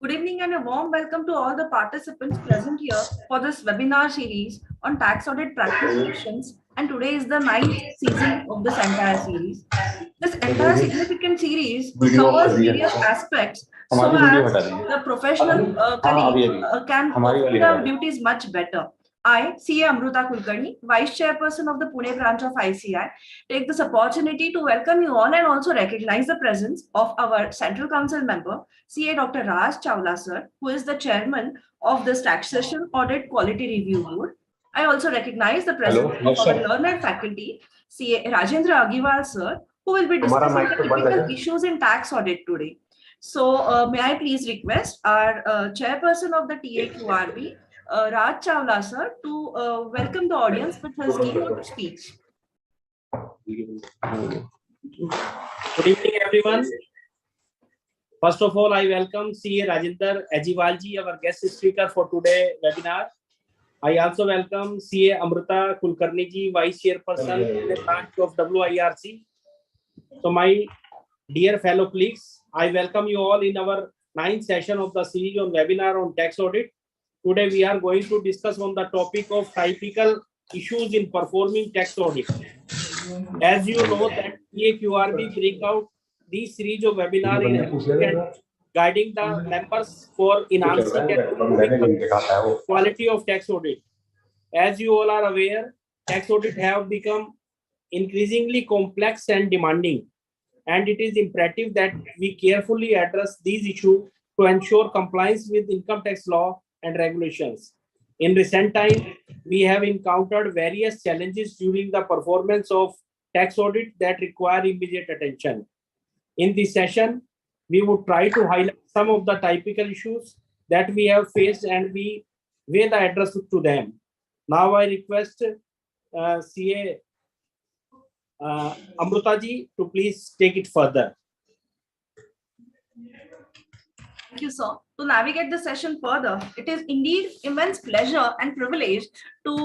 Good evening and a warm welcome to all the participants present here for this webinar series on tax audit practice sessions. And today is the ninth season of this entire series. This entire significant series covers various aspects so as the professional colleagues can perform their duties much better. I, CA Amruta Kulkarni, Vice Chairperson of the Pune branch of ICI, take this opportunity to welcome you all and also recognize the presence of our Central Council member, CA Dr. Raj Chawla sir, who is the chairman of this Taxation Audit Quality Review Board. I also recognize the presence of our learned faculty, CA Rajendra Agiwal sir, who will be discussing the typical issues in tax audit today. So may I please request our chairperson of the TAQRB, Raj Chawla sir, to welcome the audience with his keynote speech. Good evening, everyone. First of all, I welcome CA Rajendra Ajiwalji, our guest speaker for today's webinar. I also welcome CA Amruta Kulkarni ji, Vice Chairperson in the branch of WIRC. So, my dear fellow colleagues, I welcome you all in our 9th session of the series on webinar on tax audit. Today, we are going to discuss on the topic of typical issues in performing tax audit. As you know that TAQRB break out these series of webinar in guiding the members for enhancing and improving the quality of tax audit. As you all are aware, tax audit have become increasingly complex and demanding, and it is imperative that we carefully address these issues to ensure compliance with income tax law and regulations. In recent time, we have encountered various challenges during the performance of tax audit that require immediate attention. In this session, we would try to highlight some of the typical issues that we have faced and we weigh the address to them. Now I request CA Amruta ji to please take it further. Thank you, sir. To navigate the session further, it is indeed immense pleasure and privilege to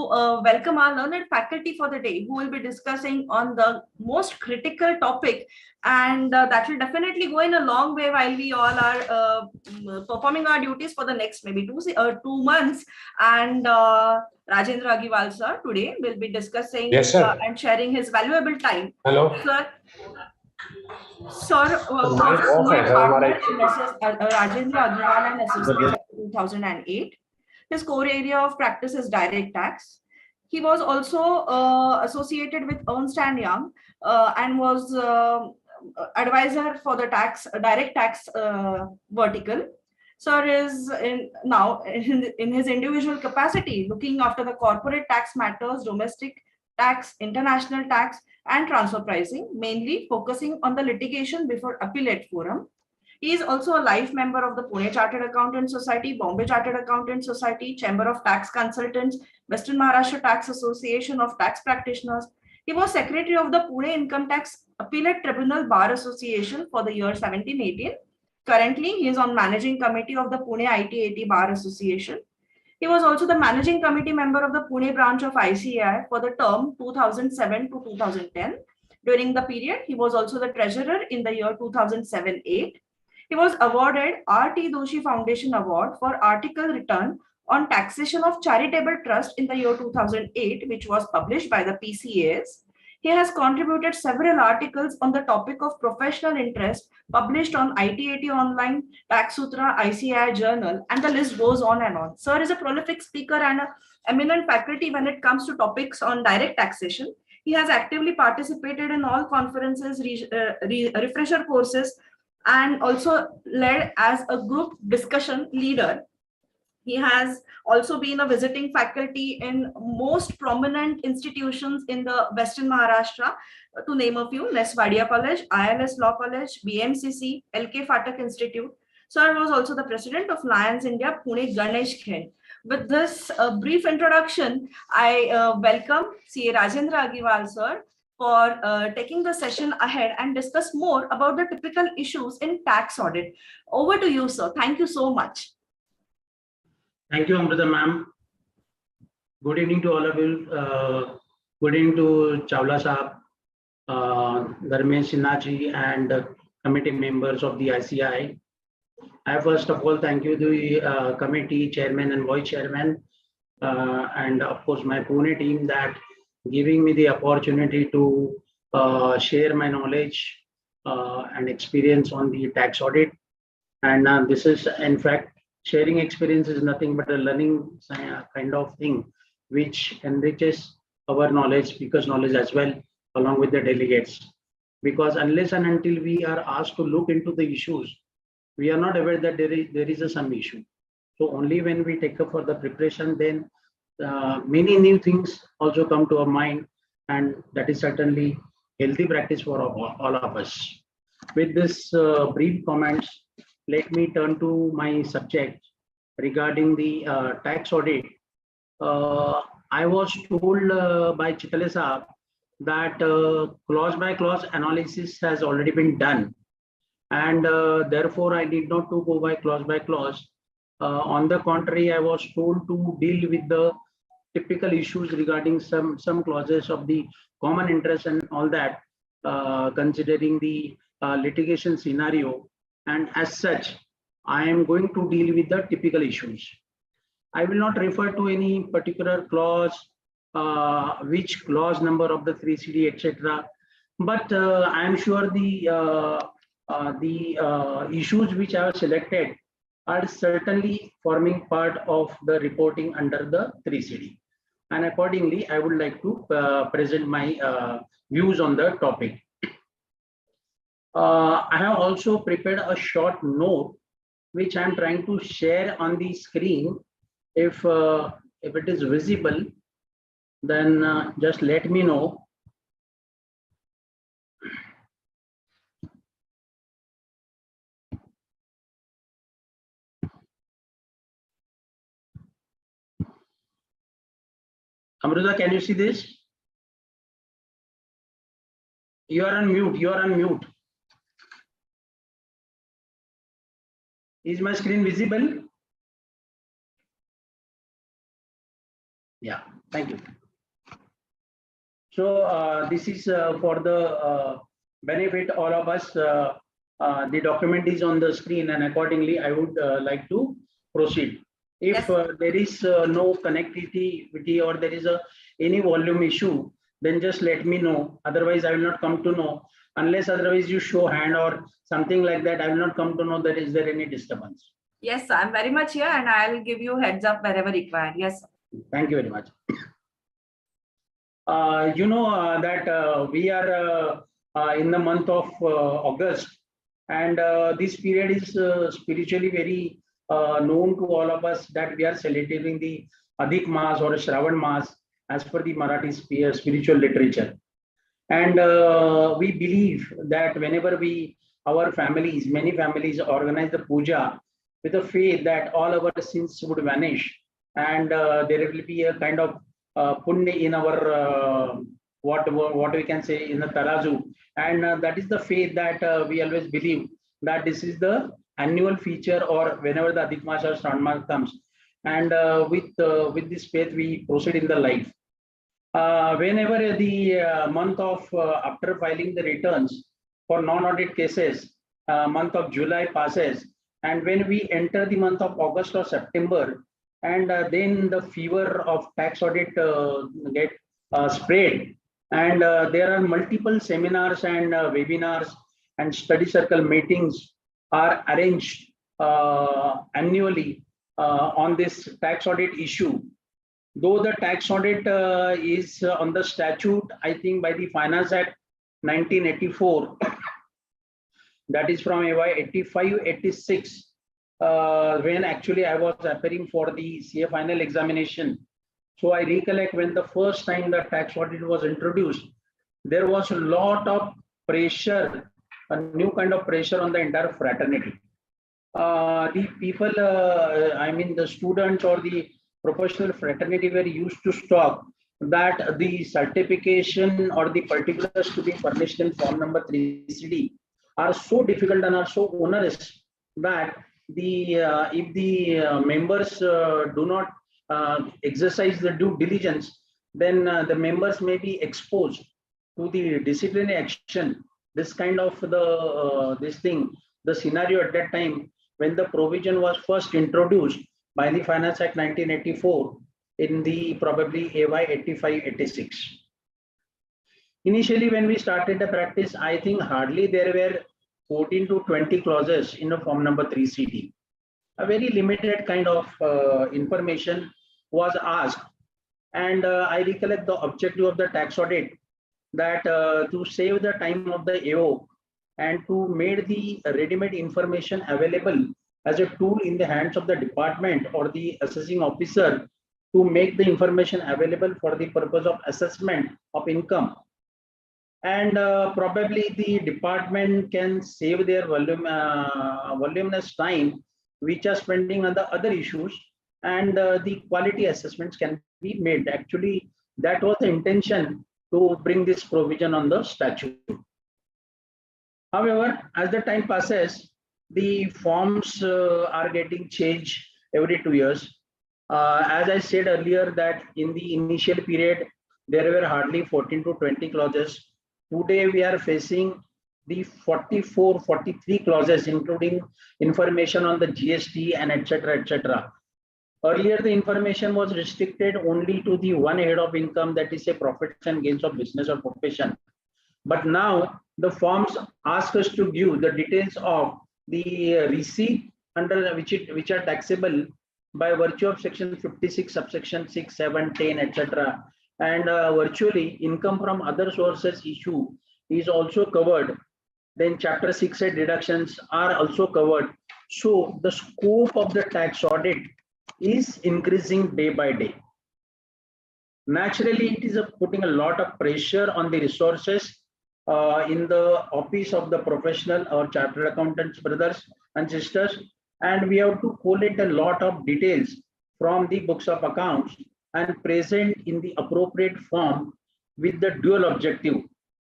welcome our learned faculty for the day, who will be discussing on the most critical topic, and that will definitely go in a long way while we all are performing our duties for the next maybe 2 months. And Rajendra Agiwal sir today will be discussing and sharing his valuable time. Hello. Sir, Sir was my partner in Rajendra Agarwal and Associates in 2008. His core area of practice is direct tax. He was also associated with Ernst & Young and was advisor for the direct tax vertical. Sir is now in his individual capacity looking after the corporate tax matters, domestic tax, international tax, and transfer pricing, mainly focusing on the litigation before appellate forum. He is also a life member of the Pune Chartered Accountants Society, Bombay Chartered Accountants Society, Chamber of Tax Consultants, Western Maharashtra Tax Association of Tax Practitioners. He was secretary of the Pune Income Tax Appellate Tribunal Bar Association for the year 17-18. Currently, he is on managing committee of the Pune IT-80 Bar Association. He was also the managing committee member of the Pune branch of ICI for the term 2007 to 2010. During the period, he was also the treasurer in the year 2007-8. He was awarded R.T. Doshi Foundation Award for article written on taxation of charitable trust in the year 2008, which was published by the PCAs. He has contributed several articles on the topic of professional interest published on IT-80 Online, Tax Sutra, ICI Journal, and the list goes on and on. Sir is a prolific speaker and an eminent faculty when it comes to topics on direct taxation. He has actively participated in all conferences, refresher courses, and also led as a group discussion leader. He has also been a visiting faculty in most prominent institutions in the Western Maharashtra, to name a few: Nes Wadia College, ILS Law College, BMCC, LK Phatak Institute. Sir was also the president of Lions India, Pune Ganesh Khen. With this brief introduction, I welcome CA Rajendra Agiwal sir for taking the session ahead and discuss more about the typical issues in tax audit. Over to you, sir. Thank you so much. Thank you, Amrita ma'am. Good evening to all of you. Good evening to Chawla Saab, Dharmesh Sinha ji, and committee members of the ICI. I first of all thank you the committee chairman and vice chairman, and of course my Pune team that giving me the opportunity to share my knowledge and experience on the tax audit. And this is, in fact, sharing experience is nothing but a learning kind of thing, which enriches our knowledge, speakers' knowledge as well, along with the delegates. Because unless and until we are asked to look into the issues, we are not aware that there is some issue. So only when we take up for the preparation, then many new things also come to our mind, and that is certainly healthy practice for all of us. With this brief comments, let me turn to my subject regarding the tax audit. I was told by Chitale Saab that clause by clause analysis has already been done, and therefore I need not to go by clause. On the contrary, I was told to deal with the typical issues regarding some clauses of the common interest and all that, considering the litigation scenario. And as such, I am going to deal with the typical issues. I will not refer to any particular clause, which clause number of the 3CD, etc. But I am sure the issues which I have selected are certainly forming part of the reporting under the 3CD. And accordingly, I would like to present my views on the topic. I have also prepared a short note, which I'm trying to share on the screen. If it is visible, then just let me know. Amruta, can you see this? You are on mute. You are on mute. Is my screen visible? Yeah, thank you. So this is for the benefit all of us. The document is on the screen, and accordingly, I would like to proceed. If there is no connectivity or there is any volume issue, then just let me know. Otherwise, I will not come to know. Unless otherwise you show hand or something like that, I will not come to know that is there any disturbance. Yes, I'm very much here, and I'll give you heads up wherever required. Yes. Thank you very much. You know that we are in the month of August, and this period is spiritually very known to all of us, that we are celebrating the Adik Mas or Shravan Mas as per the Marathi spiritual literature. And we believe that whenever many families organize the puja with a faith that all our sins would vanish, and there will be a kind of punya in our what we can say in the tarazu, and that is the faith that we always believe that this is the annual feature, or whenever the Adik Mas or Shravan Mas comes, and with this faith we proceed in the life. Whenever the month of after filing the returns for non-audit cases, month of July passes, and when we enter the month of August or September, and then the fever of tax audit get spread, and there are multiple seminars and webinars and study circle meetings are arranged annually on this tax audit issue. Though the tax audit is on the statute, I think by the Finance Act 1984, that is from AY 85-86, when actually I was appearing for the CA final examination. So I recollect when the first time the tax audit was introduced, there was a lot of pressure, a new kind of pressure on the entire fraternity. The people, I mean the students or the professional fraternity were used to stop that the certification or the particulars to be furnished in form number 3CD are so difficult and are so onerous that the if the members do not exercise the due diligence, then the members may be exposed to the disciplinary action. This kind of the this thing, the scenario at that time when the provision was first introduced by the Finance Act 1984 in the probably AY 85-86. Initially, when we started the practice, I think hardly there were 14 to 20 clauses in the form number 3CD. A very limited kind of information was asked. And I recollect the objective of the tax audit that to save the time of the AO and to make the ready-made information available as a tool in the hands of the department or the assessing officer to make the information available for the purpose of assessment of income. And probably the department can save their voluminous time, which are spending on the other issues, and the quality assessments can be made. Actually, that was the intention to bring this provision on the statute. However, as the time passes, the forms are getting changed every 2 years. As I said earlier, that in the initial period, there were hardly 14 to 20 clauses. Today, we are facing the 44, 43 clauses, including information on the GST and etc. etc. Earlier, the information was restricted only to the one head of income, that is a profits and gains of business or profession. But now the forms ask us to give the details of the receipt under which are taxable by virtue of section 56, subsection 6, 7, 10, etc. And virtually income from other sources issue is also covered. Then chapter 6A deductions are also covered. So the scope of the tax audit is increasing day by day. Naturally, it is putting a lot of pressure on the resources in the office of the professional or chartered accountants, brothers and sisters, and we have to collate a lot of details from the books of accounts and present in the appropriate form with the dual objective,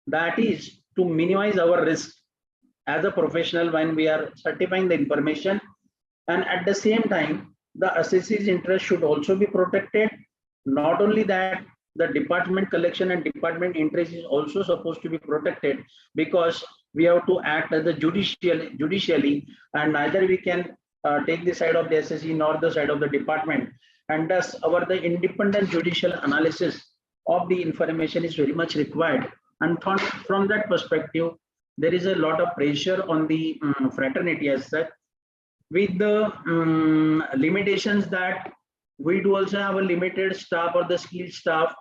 that is to minimize our risk as a professional when we are certifying the information, and at the same time the assessee's interest should also be protected. Not only that, the department collection and department interest is also supposed to be protected, because we have to act as the judicially, and neither we can take the side of the assessee nor the side of the department, and thus the independent judicial analysis of the information is very much required. And from that perspective, there is a lot of pressure on the fraternity as such, with the limitations that we do also have a limited staff or the skilled staff,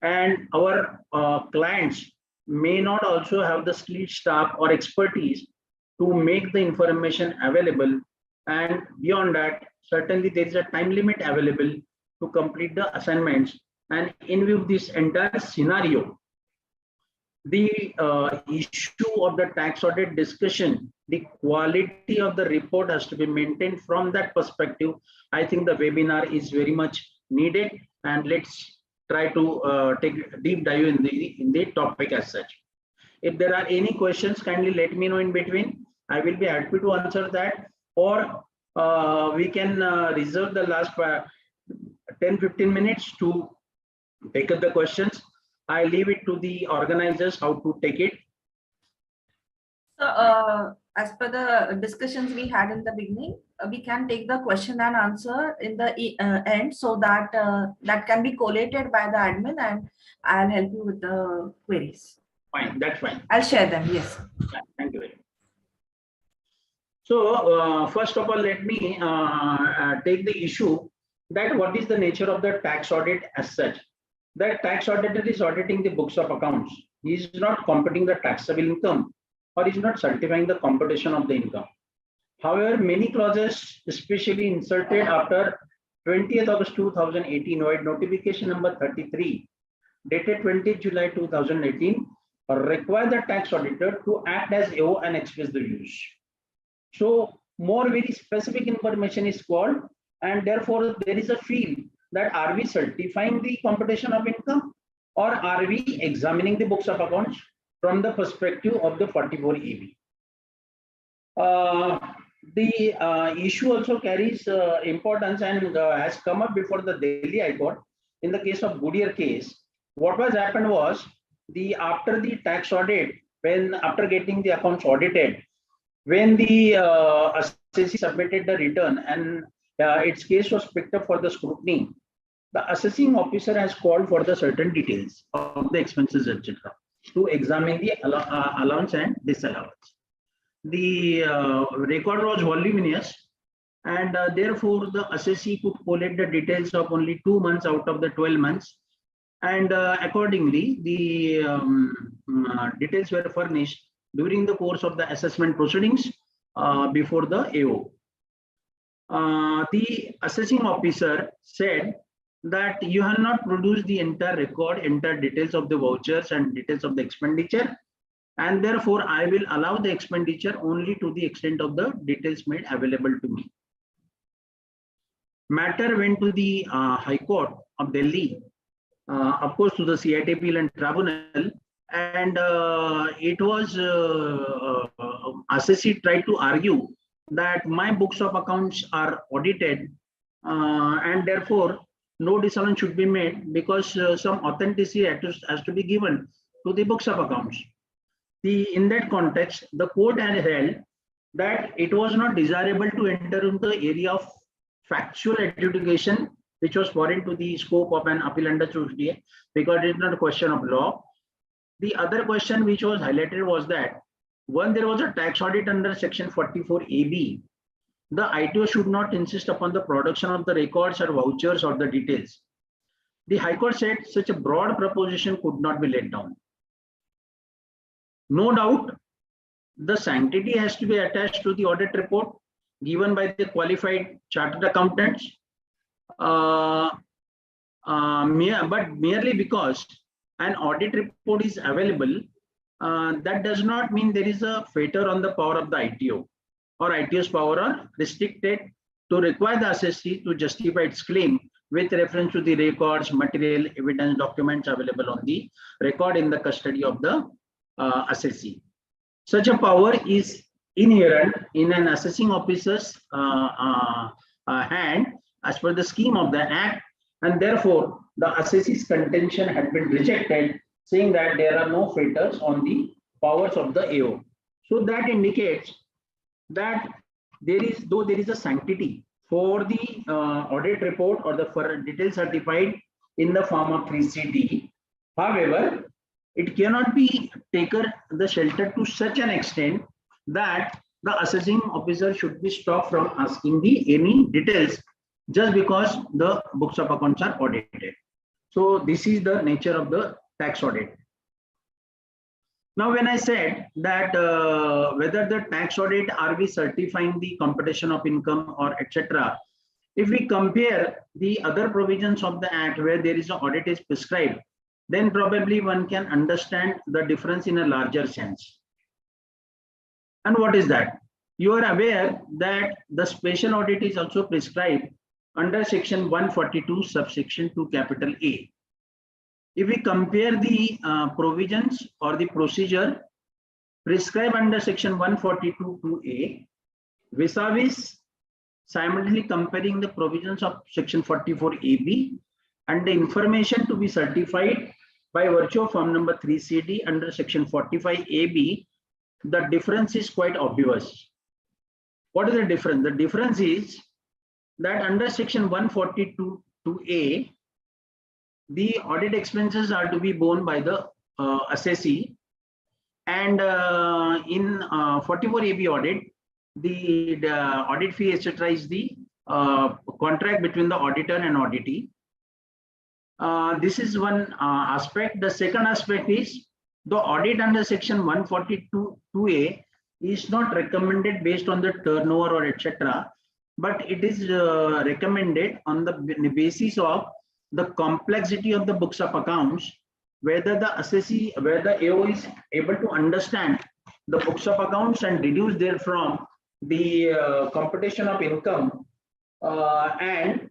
and our clients may not also have the skilled staff or expertise to make the information available. And beyond that, certainly there is a time limit available to complete the assignments. And in view of this entire scenario, the issue of the tax audit discussion, the quality of the report has to be maintained. From that perspective, I think the webinar is very much needed, and let's try to take a deep dive in the topic as such. If there are any questions, kindly let me know in between. I will be happy to answer that, or we can reserve the last 10-15 minutes to take up the questions. I leave it to the organizers how to take it. So, as per the discussions we had in the beginning, we can take the question and answer in the end, so that that can be collated by the admin, and I'll help you with the queries. Fine, that's fine. I'll share them. Yes. Yeah, thank you very much. So, first of all, let me take the issue that what is the nature of the tax audit as such. The tax auditor is auditing the books of accounts. He is not computing the taxable income, or is not certifying the computation of the income. However, many clauses, especially inserted after 20th August 2018, Void Notification number 33, dated 20th July 2018, require the tax auditor to act as AO and express the views. So, more very specific information is called, and therefore there is a feel that are we certifying the computation of income, or are we examining the books of accounts from the perspective of the 44 EB. The issue also carries importance and has come up before the Delhi High Court. In the case of Goodyear case, what was happened was, after the tax audit, when after getting the accounts audited, when the assessee submitted the return and its case was picked up for the scrutiny, the assessing officer has called for the certain details of the expenses, etc., to examine the allowance and disallowance. The record was voluminous, and therefore the assessee could collect the details of only 2 months out of the 12 months, and accordingly the details were furnished during the course of the assessment proceedings before the AO. The assessing officer said that you have not produced the entire record, entire details of the vouchers and details of the expenditure, and therefore I will allow the expenditure only to the extent of the details made available to me. Matter went to the High Court of Delhi, of course to the CIT Appeal and Tribunal, and it was assessee tried to argue that my books of accounts are audited and therefore no disallowance should be made because some authenticity has to be given to the books of accounts. In that context, the court had held that it was not desirable to enter into the area of factual adjudication, which was foreign to the scope of an appeal under jurisdiction, because it is not a question of law. The other question which was highlighted was that when there was a tax audit under section 44AB, the ITO should not insist upon the production of the records or vouchers or the details. The High Court said such a broad proposition could not be laid down. No doubt, the sanctity has to be attached to the audit report given by the qualified chartered accountants, but merely because an audit report is available, that does not mean there is a fetter on the power of the ITO, or ITO's power are restricted to require the assessee to justify its claim with reference to the records, material, evidence, documents available on the record in the custody of the assessee. Such a power is inherent in an assessing officer's hand as per the scheme of the Act, and therefore the assessee's contention had been rejected, saying that there are no fetters on the powers of the AO. So that indicates that there is a sanctity for the audit report or the detail certified in the form of 3CD. However, it cannot be taken the shelter to such an extent that the assessing officer should be stopped from asking any details just because the books of accounts are audited. So this is the nature of the tax audit. Now, when I said that whether the tax audit are we certifying the computation of income or etc., if we compare the other provisions of the Act where there is an audit is prescribed, then probably one can understand the difference in a larger sense. And what is that? You are aware that the special audit is also prescribed under section 142 subsection 2 capital A. If we compare the provisions or the procedure prescribed under section 142(2)A vis-a-vis simultaneously comparing the provisions of section 44AB and the information to be certified by virtue of form number 3CD under section 45AB, the difference is quite obvious. What is the difference? The difference is that under section 142(2)A, the audit expenses are to be borne by the assessee, and in 44AB audit, the audit fee etc. is the contract between the auditor and auditee. This is one aspect. The second aspect is the audit under section 142(2)A is not recommended based on the turnover or etc., but it is recommended on the basis of the complexity of the books of accounts, whether the assessee, whether AO is able to understand the books of accounts and deduce therefrom the computation of income, and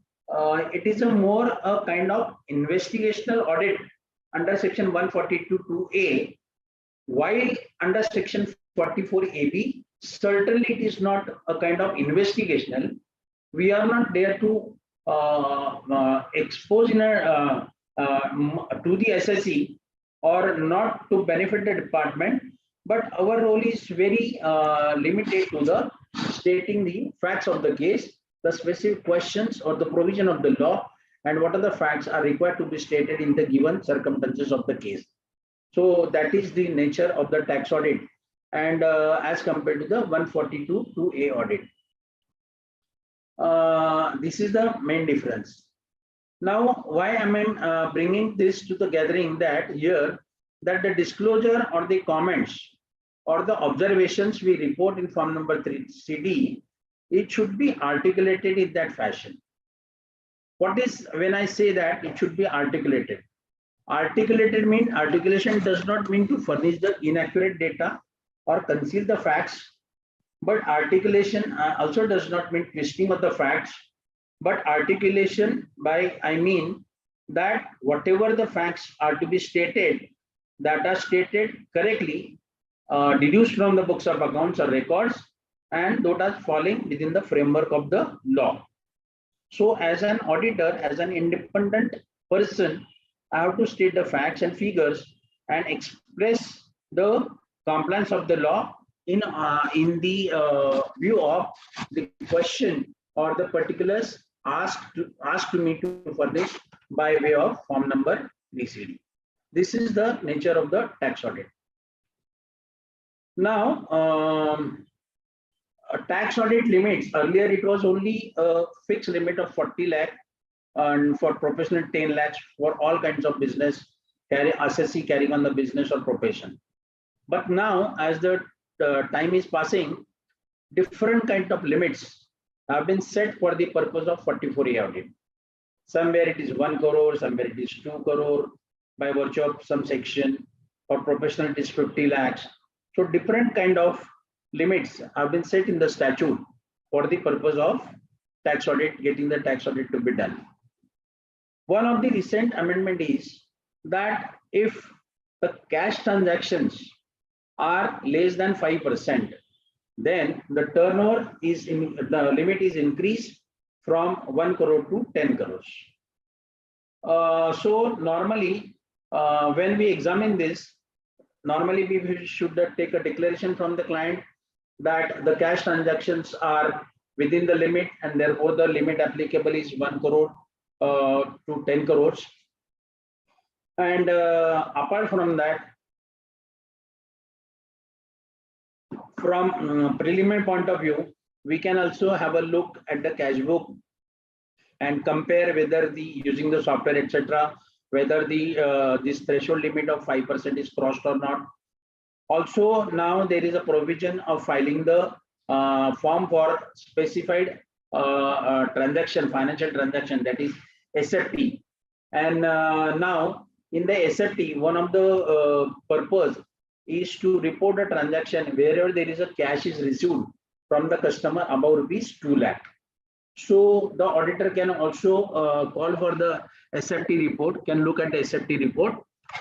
it is a more a kind of investigational audit under section 142(2)A, while under section 44AB, certainly it is not a kind of investigational. We are not there to expose in a, to the assessee or not to benefit the department, but our role is very limited to the stating the facts of the case, the specific questions or the provision of the law, and what are the facts are required to be stated in the given circumstances of the case. So that is the nature of the tax audit, and as compared to the 142(2)(a) audit. This is the main difference. Now, why am I bringing this to the gathering, that here that the disclosure or the comments or the observations we report in form number 3 CD, it should be articulated in that fashion. What is, when I say that it should be articulated? Articulated means, articulation does not mean to furnish the inaccurate data or conceal the facts, but articulation also does not mean twisting of the facts. But articulation by, I mean that whatever the facts are to be stated, that are stated correctly, deduced from the books of accounts or records, and those are falling within the framework of the law. So as an auditor, as an independent person, I have to state the facts and figures and express the compliance of the law in the view of the question or the particulars asked to me to furnish by way of form number 3CD. This is the nature of the tax audit. Now, tax audit limits, earlier it was only a fixed limit of 40 lakh, and for professional 10 lakhs for all kinds of business, assessee carrying on the business or profession. But now, as the time is passing, different kind of limits have been set for the purpose of 44A audit. Somewhere it is 1 crore, somewhere it is 2 crore by virtue of some section. For professional it is 50 lakhs. So different kind of limits have been set in the statute for the purpose of tax audit, getting the tax audit to be done. One of the recent amendment is that if the cash transactions are less than 5%, then the turnover is the limit is increased from 1 crore to 10 crores. So normally, when we examine this, normally we should take a declaration from the client that the cash transactions are within the limit, and therefore the limit applicable is 1 crore to 10 crores. And apart from that, from preliminary point of view, we can also have a look at the cash book and compare whether the using the software, etc., whether the this threshold limit of 5% is crossed or not. Also, now there is a provision of filing the form for specified transaction, financial transaction, that is SFT. And now in the SFT, one of the purpose is to report a transaction wherever there is a cash is received from the customer above rupees 2 lakh. So the auditor can also call for the SFT report, can look at the SFT report,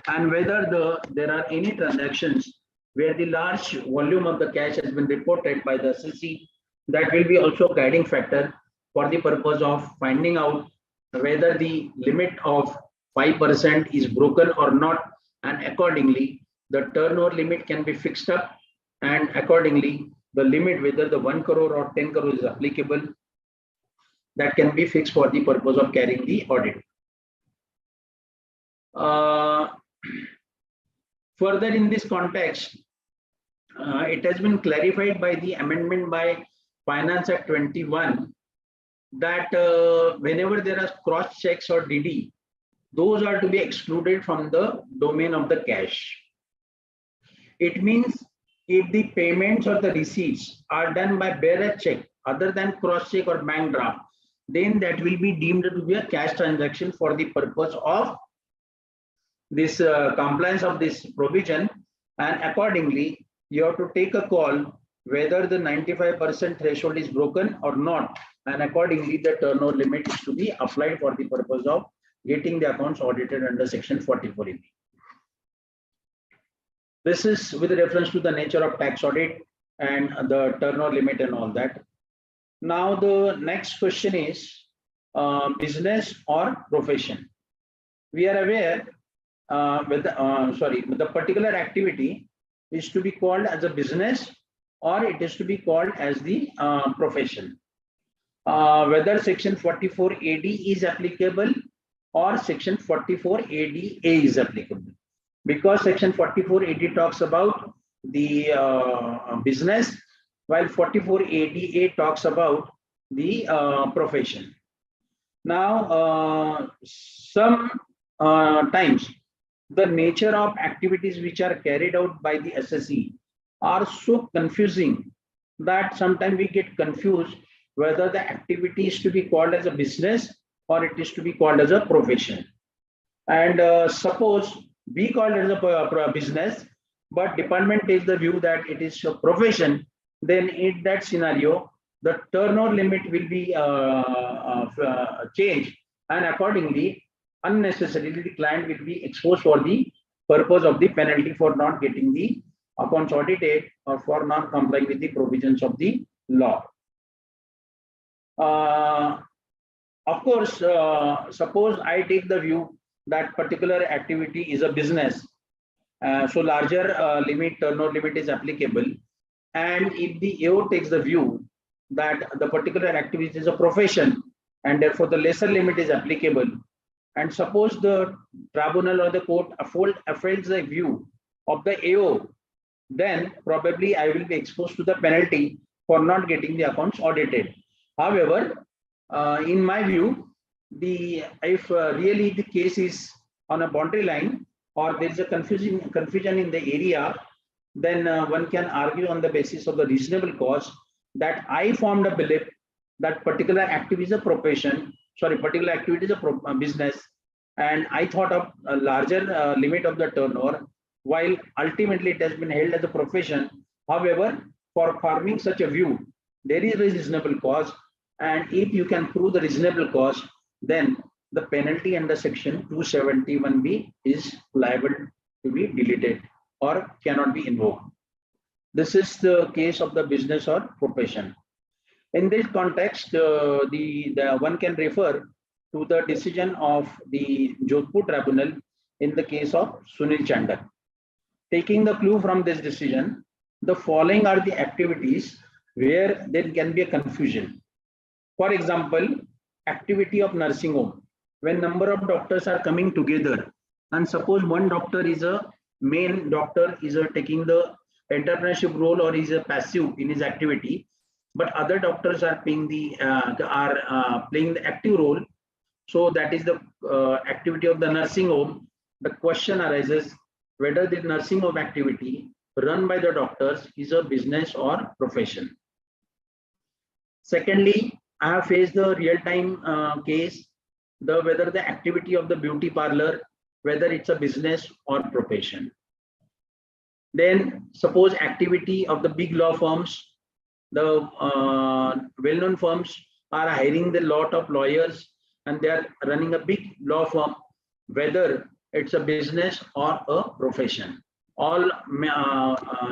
and whether there are any transactions where the large volume of the cash has been reported by the assessee. That will be also a guiding factor for the purpose of finding out whether the limit of 5% is broken or not, and accordingly the turnover limit can be fixed up, and accordingly the limit, whether the 1 crore or 10 crore is applicable, that can be fixed for the purpose of carrying the audit. Further, in this context, it has been clarified by the amendment by Finance Act 21 that whenever there are cross checks or DD, those are to be excluded from the domain of the cash. It means if the payments or the receipts are done by bearer check other than cross check or bank draft, then that will be deemed to be a cash transaction for the purpose of this compliance of this provision, and accordingly you have to take a call whether the 95% threshold is broken or not, and accordingly the turnover limit is to be applied for the purpose of getting the accounts audited under section 44A. This is with reference to the nature of tax audit and the turnover limit and all that. Now the next question is business or profession. We are aware with the particular activity is to be called as a business or it is to be called as the profession. Whether section 44 AD is applicable or section 44 ADA is applicable, because section 44 AD talks about the business, while 44 ADA talks about the profession. Now, some times the nature of activities which are carried out by the SSE are so confusing that sometimes we get confused whether the activity is to be called as a business or it is to be called as a profession. And suppose we call it as a business, but department takes the view that it is a profession, then in that scenario, the turnover limit will be changed, and accordingly, unnecessarily the client will be exposed for the purpose of the penalty for not getting the accounts audited or for not complying with the provisions of the law. Of course, suppose I take the view that particular activity is a business, so larger turnover limit is applicable. And if the AO takes the view that the particular activity is a profession and therefore the lesser limit is applicable, and suppose the tribunal or the court upholds the view of the AO, then probably I will be exposed to the penalty for not getting the accounts audited. However, in my view, if really the case is on a boundary line or there is a confusion in the area, then one can argue on the basis of the reasonable cause that I formed a belief that particular activity is a profession, particular activity is a business, and I thought of a larger limit of the turnover, while ultimately it has been held as a profession. However, for forming such a view, there is a reasonable cause, and if you can prove the reasonable cause, then the penalty under section 271B is liable to be deleted or cannot be invoked. This is the case of the business or profession. In this context, the one can refer to the decision of the Jodhpur Tribunal in the case of Sunil Chandak. Taking the clue from this decision, the following are the activities where there can be a confusion. For example, activity of nursing home. When number of doctors are coming together, and suppose one doctor is a main doctor is taking the entrepreneurship role or is a passive in his activity, but other doctors are playing the active role. So that is the activity of the nursing home. The question arises whether the nursing home activity run by the doctors is a business or profession. Secondly, I have faced the real-time case, whether the activity of the beauty parlor, whether it's a business or profession. Then suppose activity of the big law firms, the well-known firms are hiring the lot of lawyers and they are running a big law firm, whether it's a business or a profession. All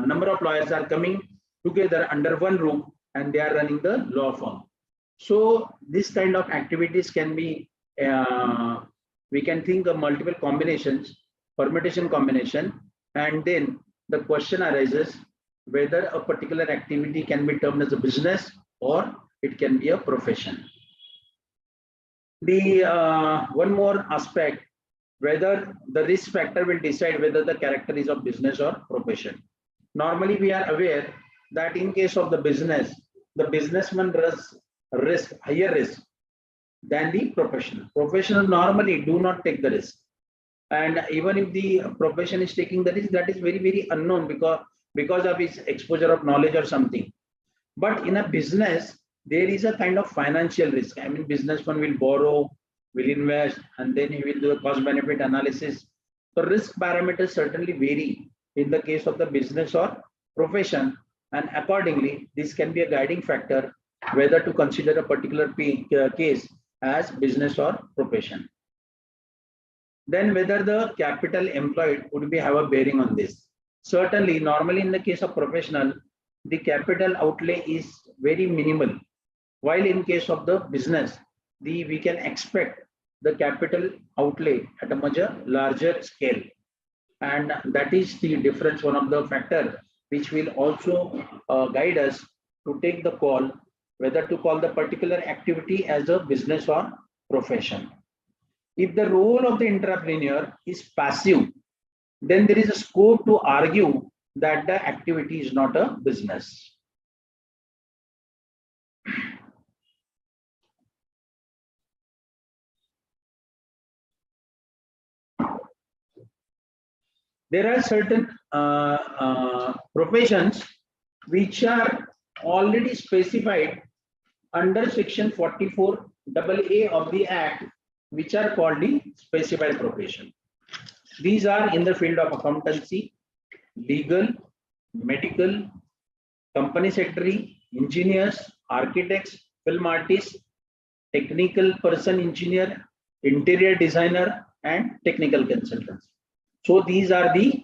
number of lawyers are coming together under one roof and they are running the law firm. So this kind of activities can be, we can think of multiple combinations, permutation combination, and then the question arises whether a particular activity can be termed as a business or it can be a profession. The one more aspect, whether the risk factor will decide whether the character is of business or profession. Normally, we are aware that in case of the business, the businessman runs higher risk than the professional. Professional normally do not take the risk. And even if the profession is taking the risk, that is very, very unknown because of his exposure of knowledge or something. But in a business, there is a kind of financial risk. I mean, businessman will borrow, will invest, and then he will do a cost-benefit analysis. So risk parameters certainly vary in the case of the business or profession. And accordingly, this can be a guiding factor whether to consider a particular case as business or profession. Then whether the capital employed would have a bearing on this. Certainly, normally in the case of professional, the capital outlay is very minimal. While in case of the business, we can expect the capital outlay at a much larger scale. And that is the difference, one of the factors which will also guide us to take the call whether to call the particular activity as a business or profession. If the role of the entrepreneur is passive, then there is a scope to argue that the activity is not a business. There are certain professions which are already specified under section 44AA of the Act, which are called the specified profession. These are in the field of accountancy, legal, medical, company secretary, engineers, architects, film artists, technical person engineer, interior designer, and technical consultants. So these are the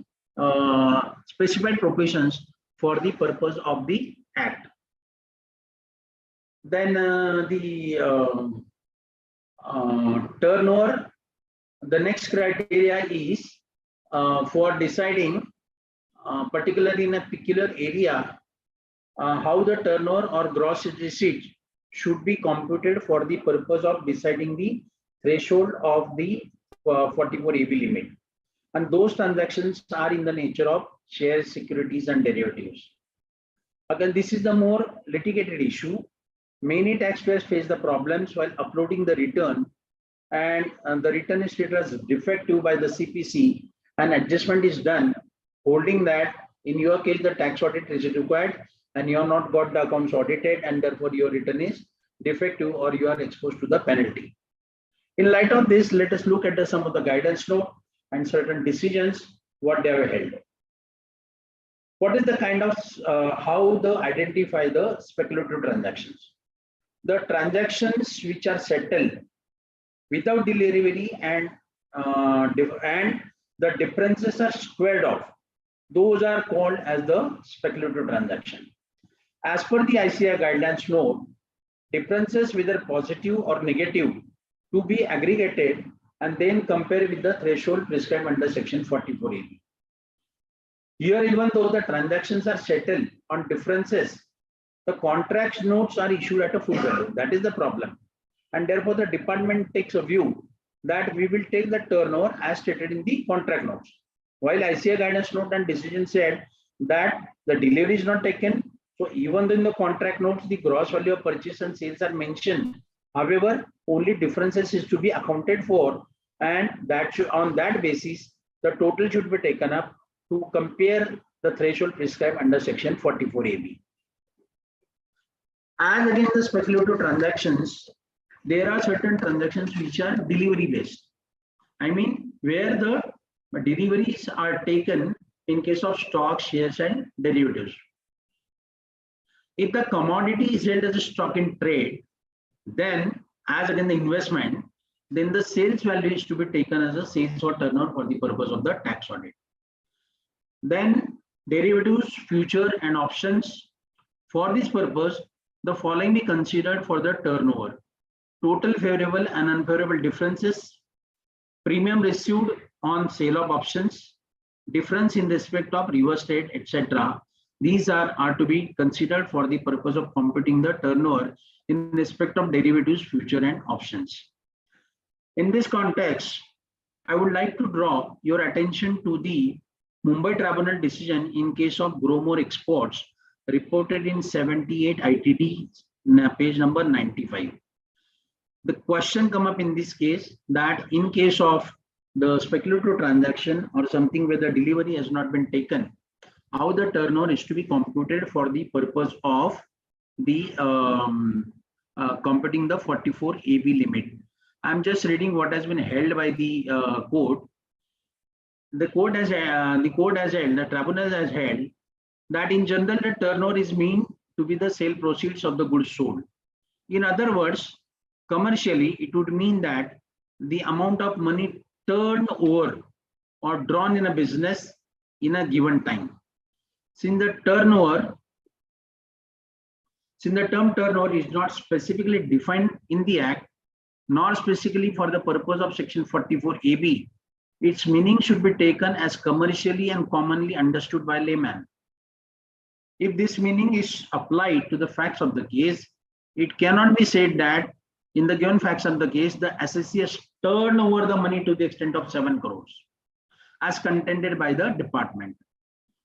specified professions for the purpose of the Act. Then the turnover, the next criteria is for deciding, particularly in a peculiar area, how the turnover or gross receipt should be computed for the purpose of deciding the threshold of the 44AB limit. And those transactions are in the nature of shares, securities, and derivatives. Again, this is the more litigated issue. Many taxpayers face the problems while uploading the return, and the return is treated as defective by the CPC, and adjustment is done, holding that in your case the tax audit is required and you have not got the accounts audited, and therefore your return is defective or you are exposed to the penalty. In light of this, let us look at some of the guidance note and certain decisions what they have held. What is the kind of how they identify the speculative transactions? The transactions which are settled without delivery and the differences are squared off, those are called as the speculative transaction. As per the ICAI guidelines note, differences whether positive or negative to be aggregated and then compare with the threshold prescribed under section 44A. Here, even though the transactions are settled on differences, the contract notes are issued at a full value. That is the problem. And therefore, the department takes a view that we will take the turnover as stated in the contract notes. While ICAI guidance note and decision said that the delivery is not taken, so even though in the contract notes, the gross value of purchase and sales are mentioned, however, only differences is to be accounted for, and that should, on that basis, the total should be taken up to compare the threshold prescribed under section 44AB. As against the speculative transactions, there are certain transactions which are delivery based. I mean, where the deliveries are taken in case of stock, shares, and derivatives. If the commodity is held as a stock in trade, then as against the investment, then the sales value is to be taken as a sales or turnover for the purpose of the tax audit. Then derivatives, future, and options. For this purpose, the following be considered for the turnover: total favorable and unfavorable differences, premium received on sale of options, difference in respect of reverse trade, etc. These are to be considered for the purpose of computing the turnover in respect of derivatives, future, and options. In this context, I would like to draw your attention to the Mumbai Tribunal decision in case of Gromor Exports, reported in 78 ITD, page number 95. The question come up in this case that in case of the speculative transaction or something where the delivery has not been taken, how the turnover is to be computed for the purpose of the computing the 44AB limit. I'm just reading what has been held by the court. The tribunal has held that in general the turnover is meant to be the sale proceeds of the goods sold. In other words, commercially, it would mean that the amount of money turned over or drawn in a business in a given time. Since the term turnover is not specifically defined in the Act, nor specifically for the purpose of section 44AB, its meaning should be taken as commercially and commonly understood by layman. If this meaning is applied to the facts of the case, it cannot be said that in the given facts of the case, the assessee has turned over the money to the extent of 7 crores as contended by the department.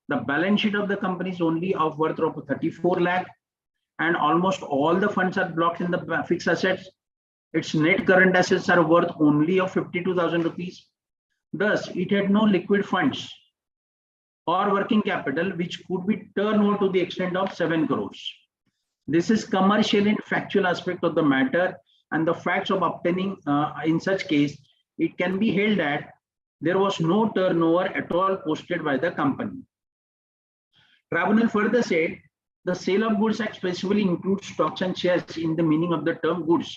The balance sheet of the company is only of worth of 34 lakh and almost all the funds are blocked in the fixed assets. Its net current assets are worth only of 52,000 rupees. Thus, it had no liquid funds or working capital which could be turned over to the extent of 7 crores. This is commercial and factual aspect of the matter, and the facts of obtaining in such case, it can be held that there was no turnover at all posted by the company. Tribunal further said, the Sale of Goods Act specifically includes stocks and shares in the meaning of the term goods.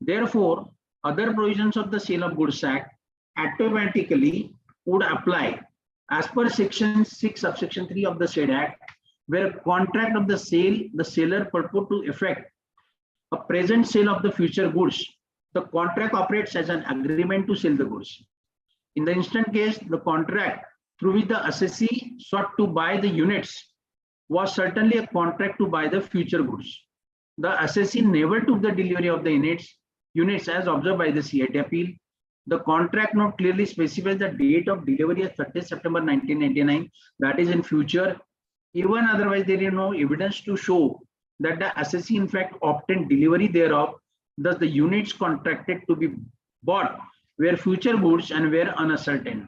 Therefore, other provisions of the Sale of Goods Act automatically would apply as per section 6 subsection 3 of the said act, where a contract of the sale, the seller purport to effect a present sale of the future goods. The contract operates as an agreement to sell the goods. In the instant case, the contract through which the assessee sought to buy the units was certainly a contract to buy the future goods. The assessee never took the delivery of the units as observed by the CIT appeal. The contract note clearly specifies the date of delivery as 30th September 1999, that is in future. Even otherwise, there is no evidence to show that the assessee in fact obtained delivery thereof. Thus, the units contracted to be bought were future goods and were uncertain.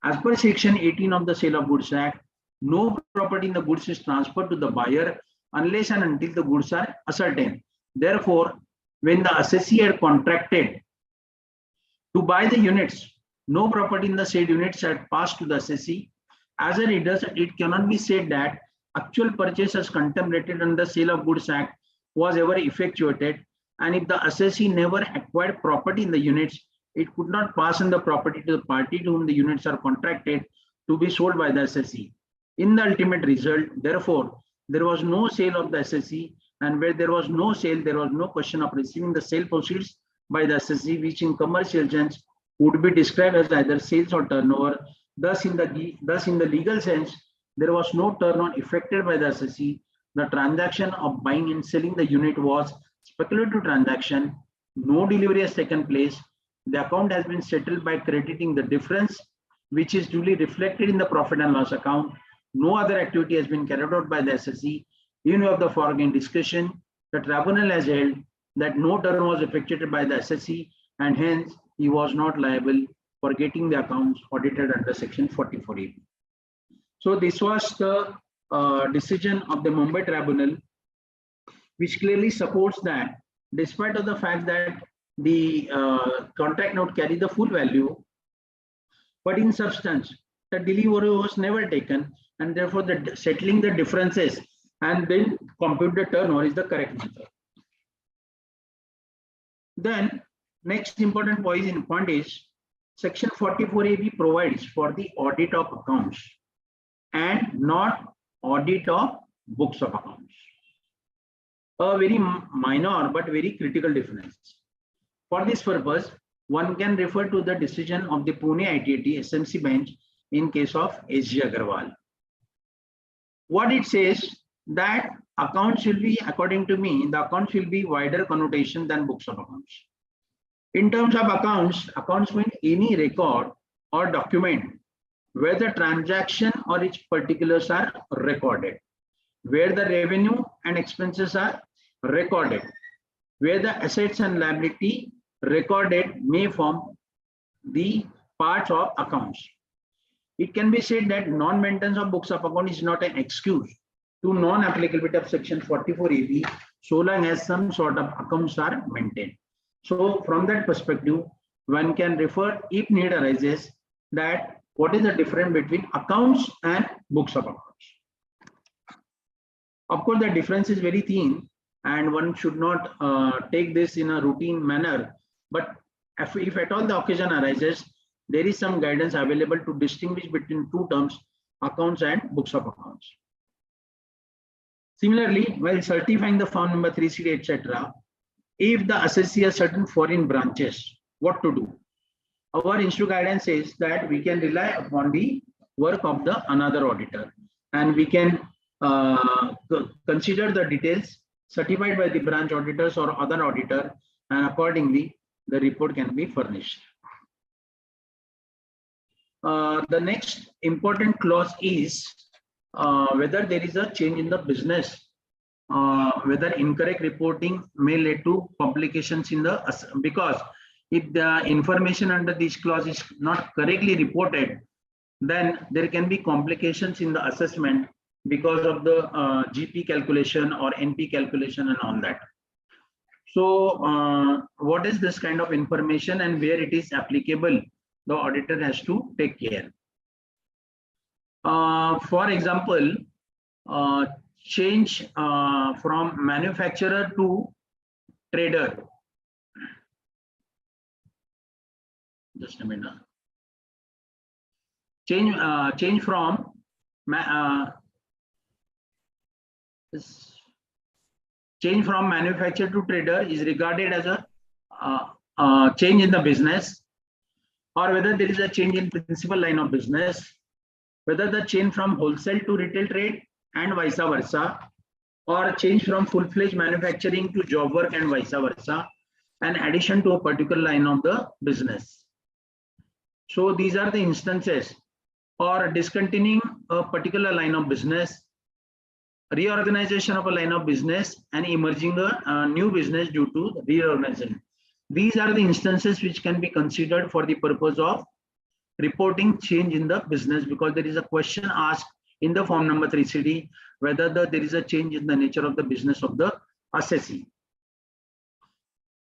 As per section 18 of the Sale of Goods Act, no property in the goods is transferred to the buyer unless and until the goods are ascertained. Therefore, when the assessee had contracted to buy the units, no property in the said units had passed to the assessee. As a result, it cannot be said that actual purchase as contemplated under the Sale of Goods Act was ever effectuated, and if the assessee never acquired property in the units, it could not pass on the property to the party to whom the units are contracted to be sold by the assessee. In the ultimate result, therefore, there was no sale of the assessee, and where there was no sale, there was no question of receiving the sale proceeds by the assessee, which in commercial sense would be described as either sales or turnover. Thus, in the legal sense, there was no turnover effected by the assessee. The transaction of buying and selling the unit was speculative transaction. No delivery has taken place. The account has been settled by crediting the difference, which is duly reflected in the profit and loss account. No other activity has been carried out by the assessee. In view of the foregoing discussion, the tribunal has held that no turn was effectuated by the assessee, and hence he was not liable for getting the accounts audited under section 44A. So this was the decision of the Mumbai Tribunal, which clearly supports that despite of the fact that the contract note carries the full value, but in substance, the delivery was never taken, and therefore the settling the differences and then compute the turnover is the correct method. Then next important point is section 44AB provides for the audit of accounts and not audit of books of accounts. A very minor but very critical difference. For this purpose, one can refer to the decision of the Pune ITAT SMC bench in case of S.G. Agarwal. What it says that accounts will be, according to me, the accounts will be wider connotation than books of accounts. In terms of accounts, accounts mean any record or document where the transaction or its particulars are recorded, where the revenue and expenses are recorded, where the assets and liability recorded may form the parts of accounts. It can be said that non-maintenance of books of account is not an excuse to non-applicability of section 44AB so long as some sort of accounts are maintained. So from that perspective, one can refer, if need arises, that what is the difference between accounts and books of accounts. Of course, the difference is very thin and one should not take this in a routine manner. But if at all the occasion arises, there is some guidance available to distinguish between two terms, accounts and books of accounts. Similarly, while certifying the form number 3CD, etc., if the assessee has certain foreign branches, what to do? Our institute guidance says that we can rely upon the work of the another auditor, and we can consider the details certified by the branch auditors or other auditor, and accordingly the report can be furnished. The next important clause is whether there is a change in the business, whether incorrect reporting may lead to complications in the, because if the information under this clause is not correctly reported, then there can be complications in the assessment because of the GP calculation or NP calculation and all that. So what is this kind of information and where it is applicable, the auditor has to take care. For example, change from manufacturer to trader. Just a minute. Change from manufacturer to trader is regarded as a change in the business, or whether there is a change in principal line of business, whether the change from wholesale to retail trade and vice versa, or change from full-fledged manufacturing to job work and vice versa, an addition to a particular line of the business. So these are the instances, or discontinuing a particular line of business, reorganization of a line of business, and emerging a new business due to reorganization. These are the instances which can be considered for the purpose of reporting change in the business, because there is a question asked in the form number 3CD whether there is a change in the nature of the business of the assessee.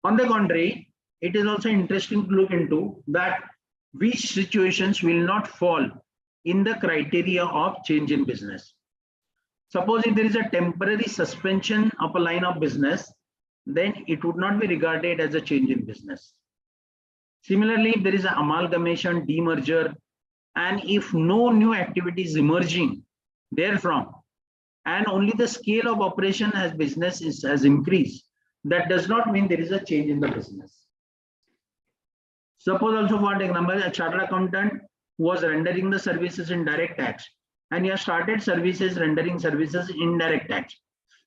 On the contrary, it is also interesting to look into that which situations will not fall in the criteria of change in business. Suppose if there is a temporary suspension of a line of business, then it would not be regarded as a change in business. Similarly, if there is an amalgamation, demerger, and if no new activity is emerging therefrom, and only the scale of operation as business has increased, that does not mean there is a change in the business. Suppose also, for example, a chartered accountant was rendering the services in direct tax, and he has started rendering services in indirect tax.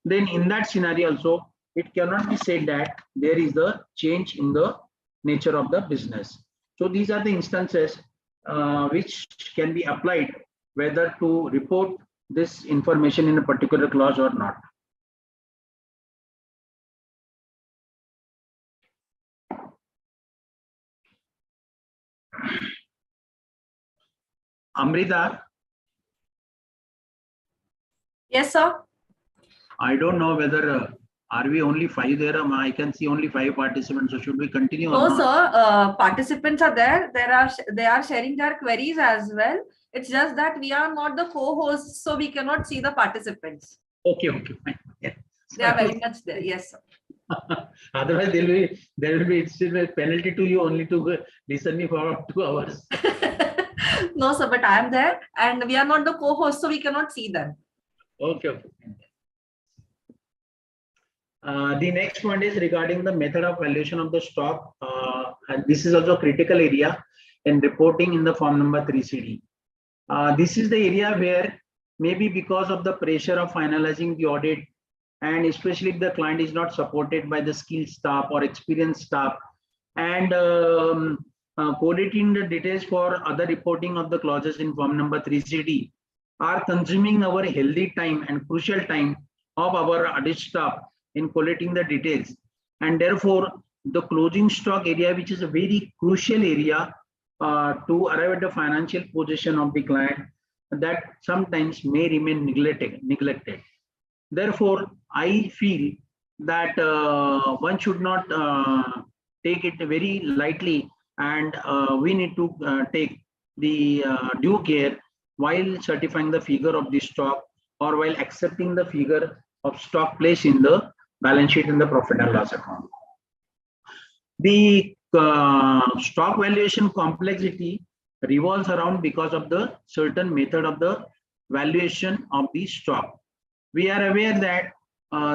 Then in that scenario also, it cannot be said that there is a change in the nature of the business. So these are the instances which can be applied whether to report this information in a particular clause or not. Amrita? Yes, sir. I don't know whether are we only 5 there? I can see only 5 participants. So should we continue? No, sir. Participants are there. They are sharing their queries as well. It's just that we are not the co-hosts, so we cannot see the participants. Okay, fine. Yeah. They are very much there. Yes, sir. Otherwise, there will be still a penalty to you only to listen me for 2 hours. No, sir, but I am there, and we are not the co-hosts, so we cannot see them. Okay. The next point is regarding the method of valuation of the stock, and this is also a critical area in reporting in the form number 3CD. This is the area where maybe because of the pressure of finalizing the audit, and especially if the client is not supported by the skilled staff or experienced staff, and collating the details for other reporting of the clauses in form number 3CD are consuming our healthy time and crucial time of our audit staff in collating the details, and therefore the closing stock area, which is a very crucial area to arrive at the financial position of the client, that sometimes may remain neglected. Therefore, I feel that one should not take it very lightly, and we need to take the due care while certifying the figure of the stock or while accepting the figure of stock placed in the balance sheet in the profit and loss account. The stock valuation complexity revolves around because of the certain method of the valuation of the stock. We are aware that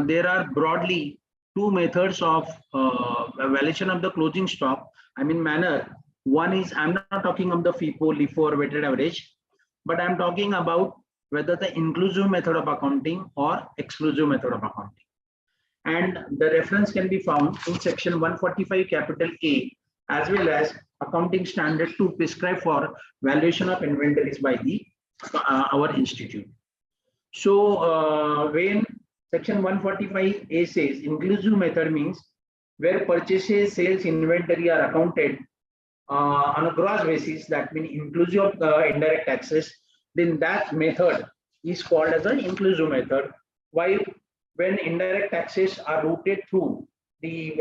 there are broadly 2 methods of valuation of the closing stock. Manner. One is, I'm not talking of the FIFO, LIFO or weighted average, but I'm talking about whether the inclusive method of accounting or exclusive method of accounting. And the reference can be found in section 145 capital A, as well as accounting standard 2 prescribed for valuation of inventories by the our institute. So when section 145 A says inclusive method means where purchases, sales, inventory are accounted on a gross basis, that means inclusive of indirect taxes, then that method is called as an inclusive method. While when indirect taxes are routed through the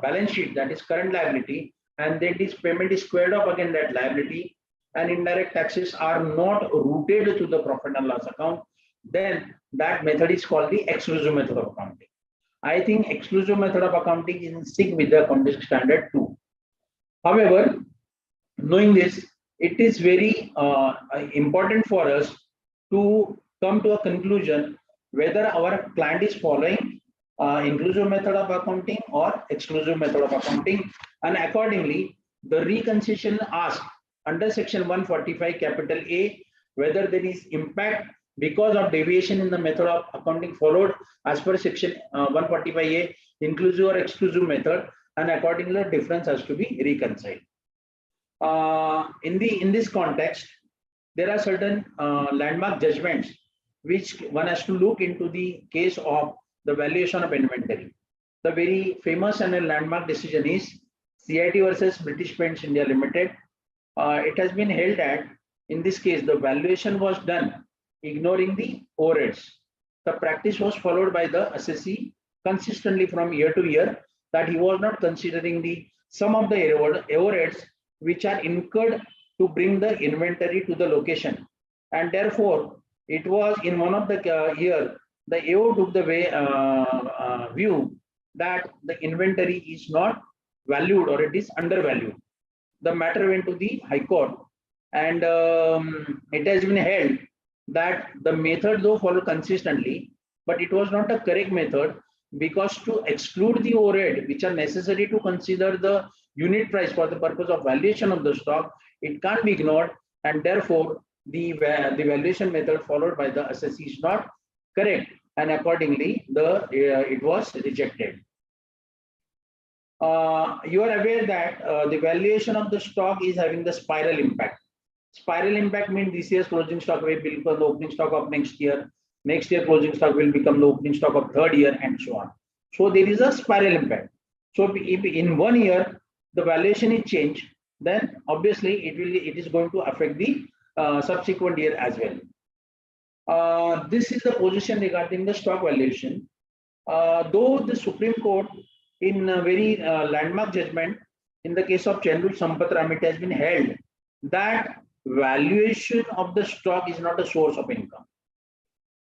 balance sheet, that is current liability, and then this payment is squared up against that liability, and indirect taxes are not routed to the profit and loss account, then that method is called the exclusive method of accounting. I think exclusive method of accounting is in sync with the accounting standard 2. However, knowing this, it is very important for us to come to a conclusion whether our client is following inclusive method of accounting or exclusive method of accounting, and accordingly, the reconciliation asked under section 145 capital A whether there is impact because of deviation in the method of accounting followed as per section 145A, inclusive or exclusive method, and accordingly the difference has to be reconciled. In this context, there are certain landmark judgments which one has to look into the case of the valuation of inventory. The very famous and a landmark decision is CIT versus British Paints India Limited. It has been held that in this case the valuation was done ignoring the overheads. The practice was followed by the assessee consistently from year to year, that he was not considering the sum of the overheads which are incurred to bring the inventory to the location, and therefore it was in one of the year the AO took the view that the inventory is not valued or it is undervalued. The matter went to the High Court, and it has been held that the method though followed consistently, but it was not a correct method, because to exclude the overhead which are necessary to consider the unit price for the purpose of valuation of the stock, it can't be ignored, and therefore the valuation method followed by the assessee is not correct, and accordingly it was rejected. You are aware that the valuation of the stock is having the spiral impact. Spiral impact means this year's closing stock will become the opening stock of next year. Next year closing stock will become the opening stock of third year, and so on. So there is a spiral impact. So if in 1 year the valuation is changed, then obviously it is going to affect the subsequent year as well. This is the position regarding the stock valuation. Though the Supreme Court in a very landmark judgment in the case of Chandul Sampatram, it has been held that valuation of the stock is not a source of income.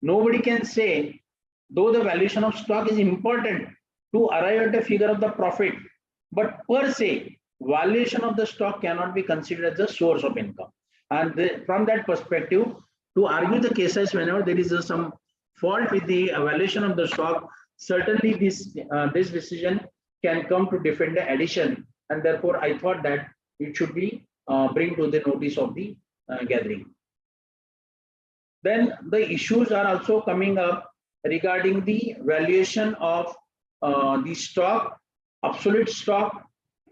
Nobody can say, though the valuation of stock is important to arrive at the figure of the profit, but per se, valuation of the stock cannot be considered as a source of income. And from that perspective, to argue the cases whenever there is some fault with the valuation of the stock, certainly this decision can come to defend the addition, and therefore I thought that it should be bring to the notice of the gathering. Then the issues are also coming up regarding the valuation of the stock, absolute stock.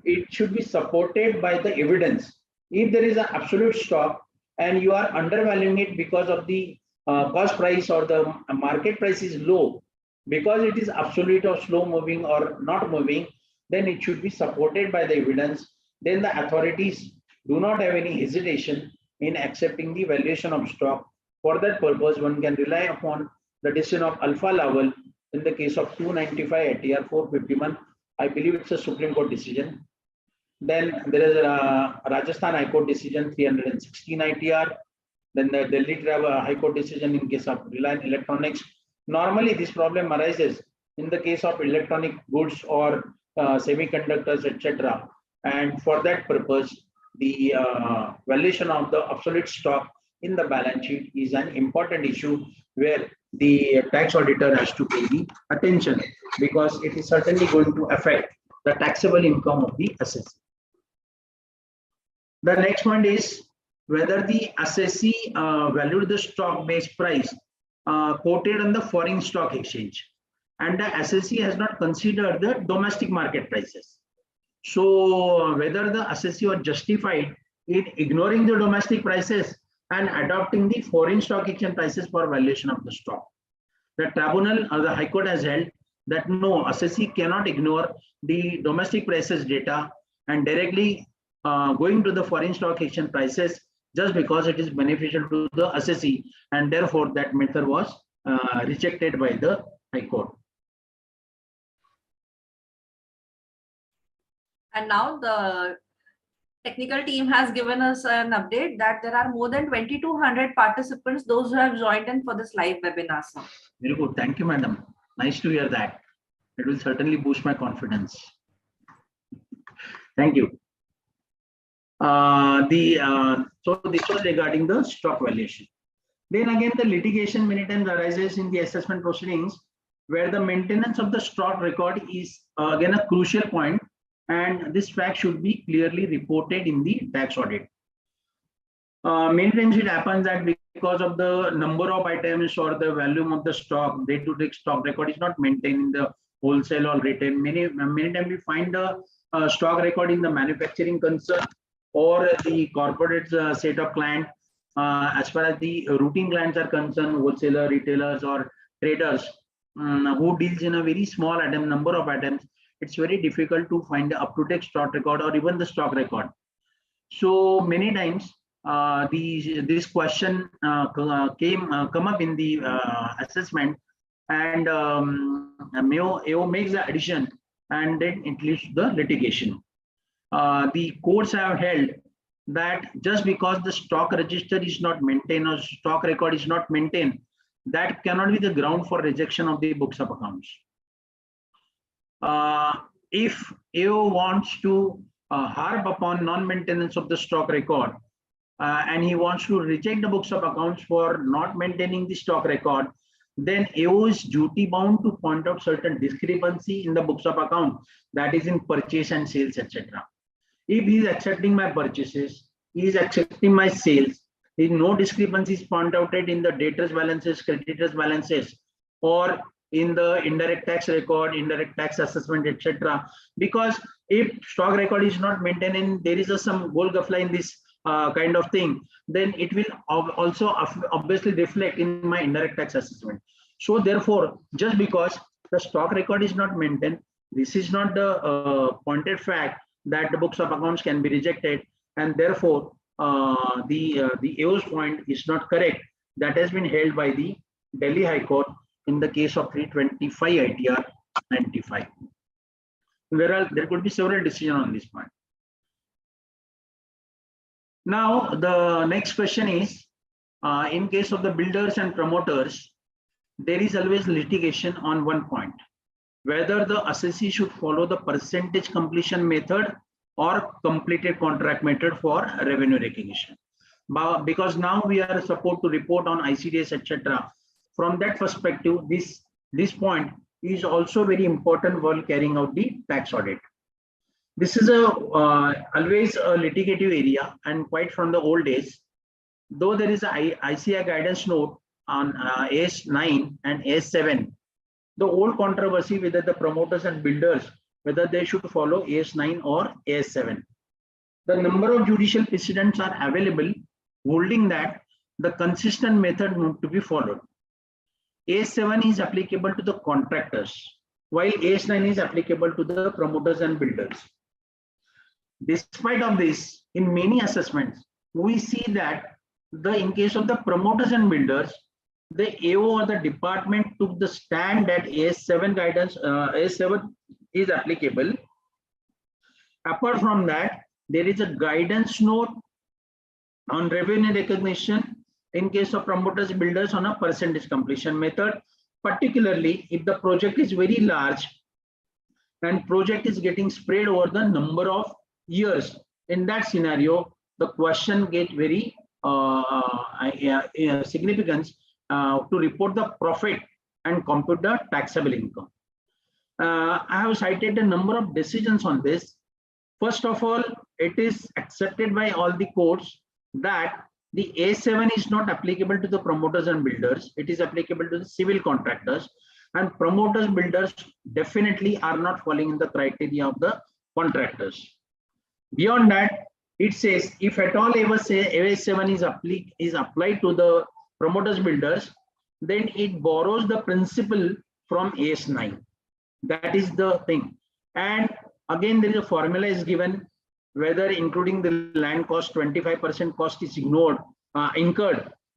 It should be supported by the evidence. If there is an absolute stock and you are undervaluing it because of the cost price or the market price is low, because it is absolute or slow moving or not moving, then it should be supported by the evidence. Then the authorities do not have any hesitation in accepting the valuation of stock. For that purpose, one can rely upon the decision of Alpha Lawal in the case of 295 ATR 451. I believe it's a Supreme Court decision. Then there is a Rajasthan High Court decision 316 ITR. Then the Delhi High Court decision in case of Reliance Electronics. Normally, this problem arises in the case of electronic goods or semiconductors, etc. And for that purpose, the valuation of the obsolete stock in the balance sheet is an important issue where the tax auditor has to pay the attention, because it is certainly going to affect the taxable income of the assessee. The next point is whether the assessee valued the stock base price quoted on the foreign stock exchange, and the assessee has not considered the domestic market prices. So whether the assessee was justified in ignoring the domestic prices and adopting the foreign stock exchange prices for valuation of the stock. The tribunal or the High Court has held that no, assessee cannot ignore the domestic prices data and directly going to the foreign stock exchange prices just because it is beneficial to the assessee, and therefore that method was rejected by the High Court. And now the technical team has given us an update that there are more than 2,200 participants, those who have joined in for this live webinar. Sir. Very good. Thank you, madam. Nice to hear that. It will certainly boost my confidence. Thank you. So this was regarding the stock valuation. Then again, the litigation many times arises in the assessment proceedings where the maintenance of the stock record is again a crucial point, and this fact should be clearly reported in the tax audit. Many times it happens that because of the number of items or the volume of the stock, day-to-day stock record is not maintained in the wholesale or retail. Many times we find the stock record in the manufacturing concern or the corporate set of client. As far as the routine clients are concerned, wholesaler, retailers, or traders who deals in a very small item number of items, it's very difficult to find the up-to-date stock record or even the stock record. So many times this question come up in the assessment, and AO makes the addition, and then it leads to the litigation. The courts have held that just because the stock register is not maintained or stock record is not maintained, that cannot be the ground for rejection of the books of accounts. If AO wants to harp upon non-maintenance of the stock record and he wants to reject the books of accounts for not maintaining the stock record, then AO is duty bound to point out certain discrepancy in the books of account, that is in purchase and sales, etc. If he is accepting my purchases, he is accepting my sales, there is no discrepancies found out in the debtors balances, creditors balances, or in the indirect tax record, indirect tax assessment, etc. Because if stock record is not maintained, there is some golgafla in this kind of thing, then it will also obviously reflect in my indirect tax assessment. So therefore, just because the stock record is not maintained, this is not the pointed fact that the books of accounts can be rejected, and therefore the AO's point is not correct. That has been held by the Delhi High Court in the case of 325 ITR 95. There could be several decisions on this point. Now the next question is, in case of the builders and promoters, there is always litigation on one point, whether the assessee should follow the percentage completion method or completed contract method for revenue recognition. Because now we are supposed to report on ICDS, etc. From that perspective, this point is also very important while carrying out the tax audit. This is always a litigative area, and quite from the old days, though there is a ICI guidance note on AS9 and AS7, the old controversy whether the promoters and builders, whether they should follow AS9 or AS7. The number of judicial precedents are available holding that the consistent method need to be followed. AS7 is applicable to the contractors, while AS9 is applicable to the promoters and builders. Despite of this, in many assessments, we see that in case of the promoters and builders, the AO or the department took the stand that AS7 guidance, AS7 is applicable. Apart from that, there is a guidance note on revenue recognition in case of promoters builders on a percentage completion method, particularly if the project is very large and project is getting spread over the number of years. In that scenario, the question gets very significance to report the profit and compute the taxable income. I have cited a number of decisions on this. First of all, it is accepted by all the courts that the A7 is not applicable to the promoters and builders. It is applicable to the civil contractors, and promoters, builders definitely are not falling in the criteria of the contractors. Beyond that, it says if at all A7 is applied to the promoters, builders, then it borrows the principle from AS9. That is the thing. And again, there is a formula is given whether including the land cost, 25% cost is incurred.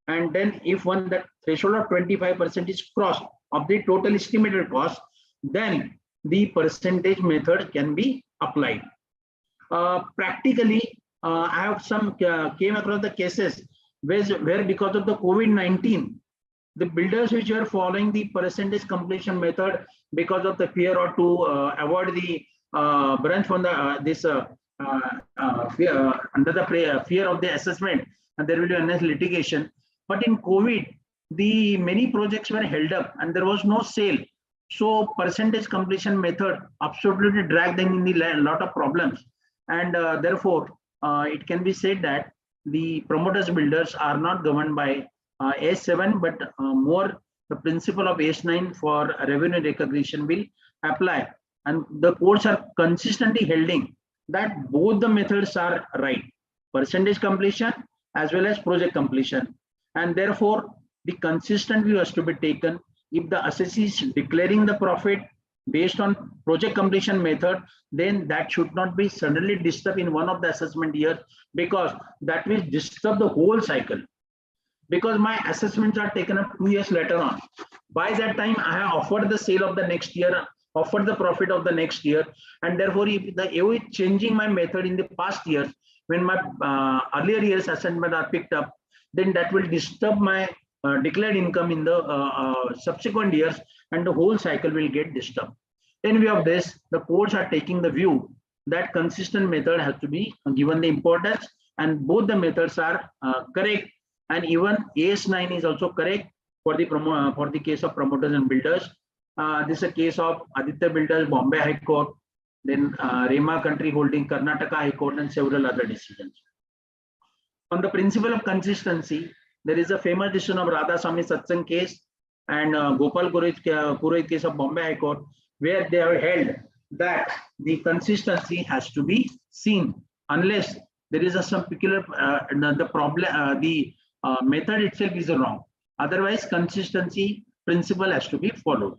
And then if the threshold of 25% is crossed of the total estimated cost, then the percentage method can be applied. Practically, I have came across the cases where because of the COVID-19, the builders which were following the percentage completion method because of the fear or to avoid the branch from the under the fear of the assessment, and there will be endless litigation. But in COVID, the many projects were held up and there was no sale. So percentage completion method absolutely dragged them in the lot of problems. And therefore, it can be said that the promoters builders are not governed by A7, but more the principle of AS9 for revenue recognition will apply. And the courts are consistently holding that both the methods are right, percentage completion as well as project completion. And therefore, the consistent view has to be taken. If the assessee is declaring the profit based on project completion method, then that should not be suddenly disturbed in one of the assessment years, because that will disturb the whole cycle. Because my assessments are taken up 2 years later on. By that time, I have offered the sale of the next year, offered the profit of the next year, and therefore, if the AO is changing my method in the past years, when my earlier years assessment are picked up, then that will disturb my declared income in the subsequent years, and the whole cycle will get disturbed. In view of this, the courts are taking the view that consistent method has to be given the importance, and both the methods are correct, and even AS9 is also correct for the case of promoters and builders. This is a case of Aditya Builders, Bombay High Court, then Rema Country Holding, Karnataka High Court, and several other decisions. On the principle of consistency, there is a famous decision of Radha Swami Satsang case and Gopal Purohit case of Bombay High Court, where they have held that the consistency has to be seen unless there is some peculiar the method itself is wrong. Otherwise, consistency principle has to be followed.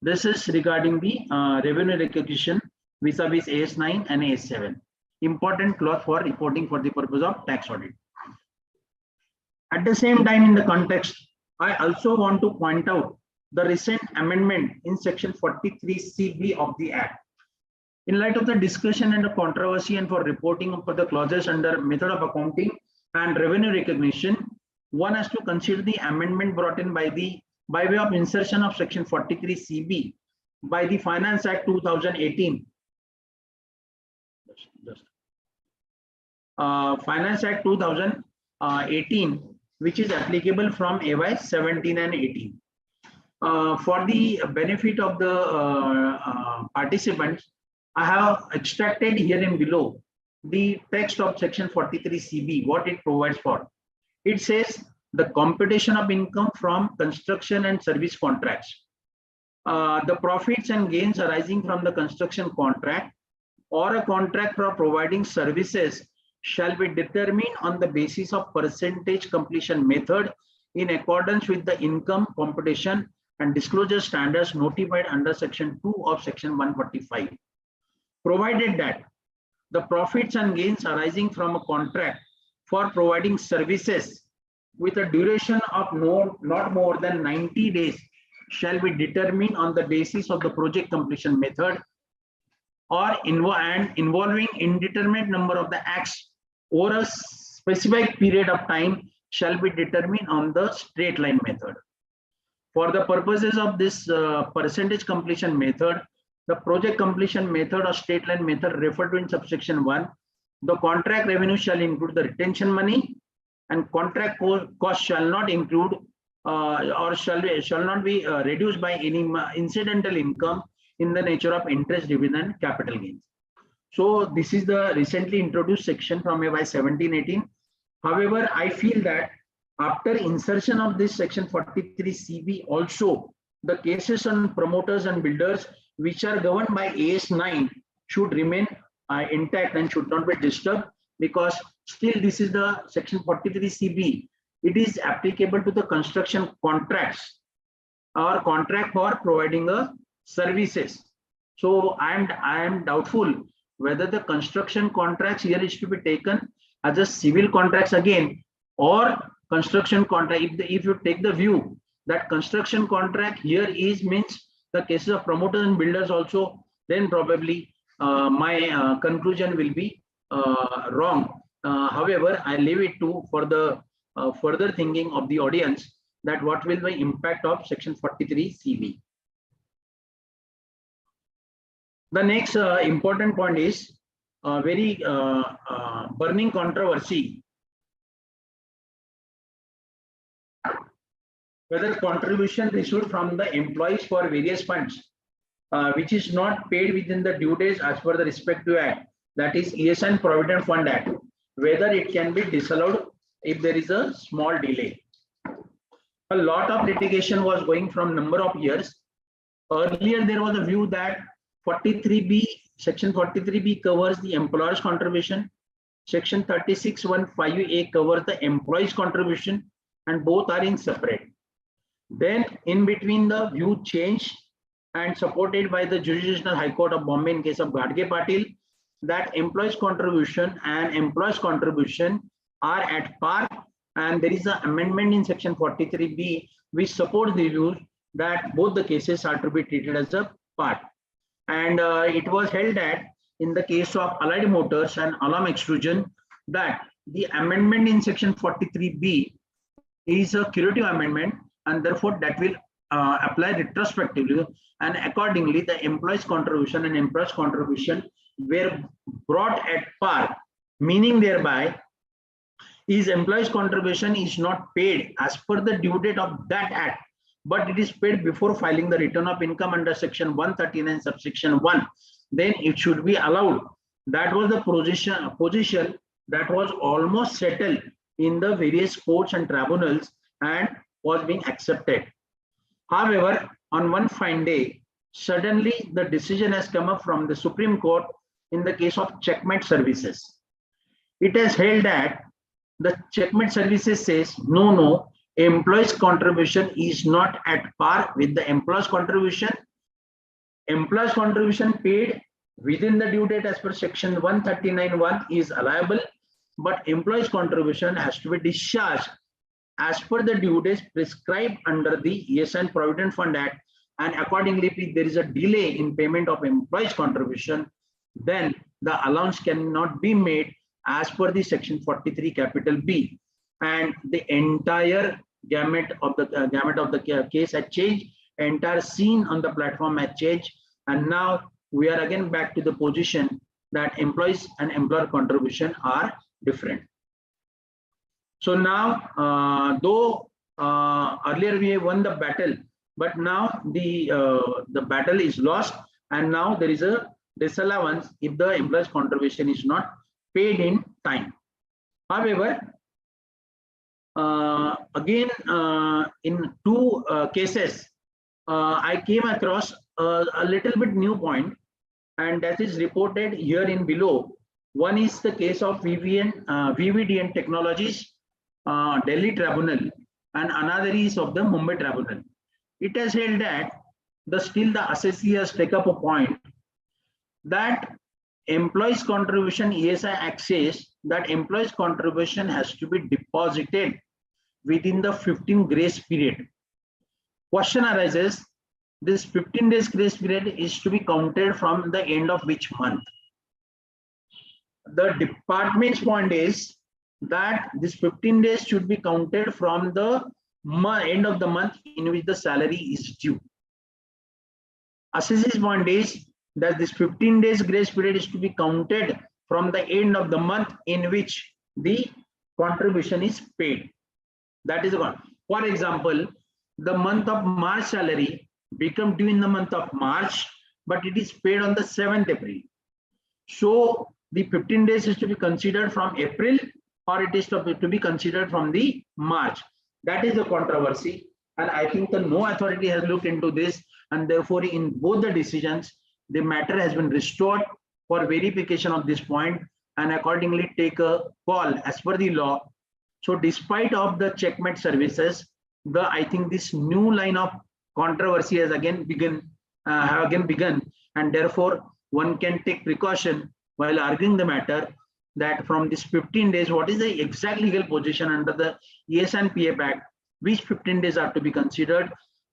This is regarding the revenue recognition vis-a-vis AS9 and AS7. Important clause for reporting for the purpose of tax audit. At the same time, in the context, I also want to point out the recent amendment in section 43CB of the Act. In light of the discussion and the controversy, and for reporting for the clauses under method of accounting and revenue recognition, one has to consider the amendment brought in by way of insertion of section 43CB by the Finance Act 2018. Finance Act 2018, which is applicable from AY 17 and 18. For the benefit of the participants, I have extracted here and below the text of section 43CB, what it provides for. It says the computation of income from construction and service contracts. The profits and gains arising from the construction contract or a contract for providing services shall be determined on the basis of percentage completion method in accordance with the income computation and disclosure standards notified under section 2 of section 145. Provided that the profits and gains arising from a contract for providing services with a duration of not more than 90 days shall be determined on the basis of the project completion method, or involving indeterminate number of the acts over a specific period of time shall be determined on the straight line method. For the purposes of this percentage completion method, the project completion method or straight line method referred to in subsection 1, the contract revenue shall include the retention money, and contract cost shall not include or shall not be reduced by any incidental income in the nature of interest, dividend, and capital gains. So this is the recently introduced section from AY 17-18. However, I feel that after insertion of this section 43 CB also, the cases on promoters and builders which are governed by AS 9 should remain intact and should not be disturbed, because still this is the section 43 CB. It is applicable to the construction contracts or contract for providing services. So I am doubtful whether the construction contracts here is to be taken as a civil contracts again, or construction contract. If you take the view that construction contract here is means the cases of promoters and builders also, then probably my conclusion will be wrong. However, I leave it to for the further thinking of the audience that what will be the impact of section 43 CB. The next important point is very burning controversy, whether contribution received from the employees for various funds which is not paid within the due days as per the respective act, that is ESN Provident Fund Act, whether it can be disallowed if there is a small delay. A lot of litigation was going from number of years. Earlier there was a view that 43B, section 43B covers the employer's contribution, section 36(1)(5)A covers the employee's contribution, and both are in separate. Then in between the view changed and supported by the Jurisdictional High Court of Bombay in case of Gadge Patil, that employee's contribution and employee's contribution are at par, and there is an amendment in section 43B which supports the view that both the cases are to be treated as a part. And it was held that in the case of Allied Motors and Alarm Extrusion, that the amendment in section 43B is a curative amendment, and therefore that will apply retrospectively, and accordingly the employee's contribution and employee's contribution were brought at par, meaning thereby is employee's contribution is not paid as per the due date of that act, but it is paid before filing the return of income under section 139 subsection 1, then it should be allowed. That was the position that was almost settled in the various courts and tribunals and was being accepted. However, on one fine day, suddenly the decision has come up from the Supreme Court in the case of Checkmate Services. It has held that the Checkmate Services says, no, employee's contribution is not at par with the employer's contribution. Employer's contribution paid within the due date as per section 139(1) is allowable, but employee's contribution has to be discharged as per the due dates prescribed under the ESN Provident Fund Act, and accordingly if there is a delay in payment of employee's contribution, then the allowance cannot be made as per the section 43 capital B, and the entire gamut of the case had changed, entire scene on the platform had changed, and now we are again back to the position that employees and employer contribution are different. So now, though earlier we have won the battle, but now the battle is lost, and now there is a disallowance if the employee's contribution is not paid in time. However, again, in two cases, I came across a little bit new point, and that is reported here in below. One is the case of VVDN Technologies, Delhi Tribunal, and another is of the Mumbai Tribunal. It has held that still the assessee has taken up a point that employees' contribution ESI access, that employees' contribution has to be deposited within the 15 grace period. Question arises, this 15 days grace period is to be counted from the end of which month? The department's point is that this 15 days should be counted from the end of the month in which the salary is due. Assessee's point is that this 15 days grace period is to be counted from the end of the month in which the contribution is paid. That is one. For example, the month of March salary become due in the month of March, but it is paid on the 7th April. So the 15 days is to be considered from April or it is to be considered from the March. That is the controversy. And I think that no authority has looked into this, and therefore in both the decisions, the matter has been restored for verification of this point and accordingly take a call as per the law. So despite of the checkmate services, I think this new line of controversy has again begun, and therefore one can take precaution while arguing the matter that from this 15 days, what is the exact legal position under the ES and PF Act, which 15 days are to be considered,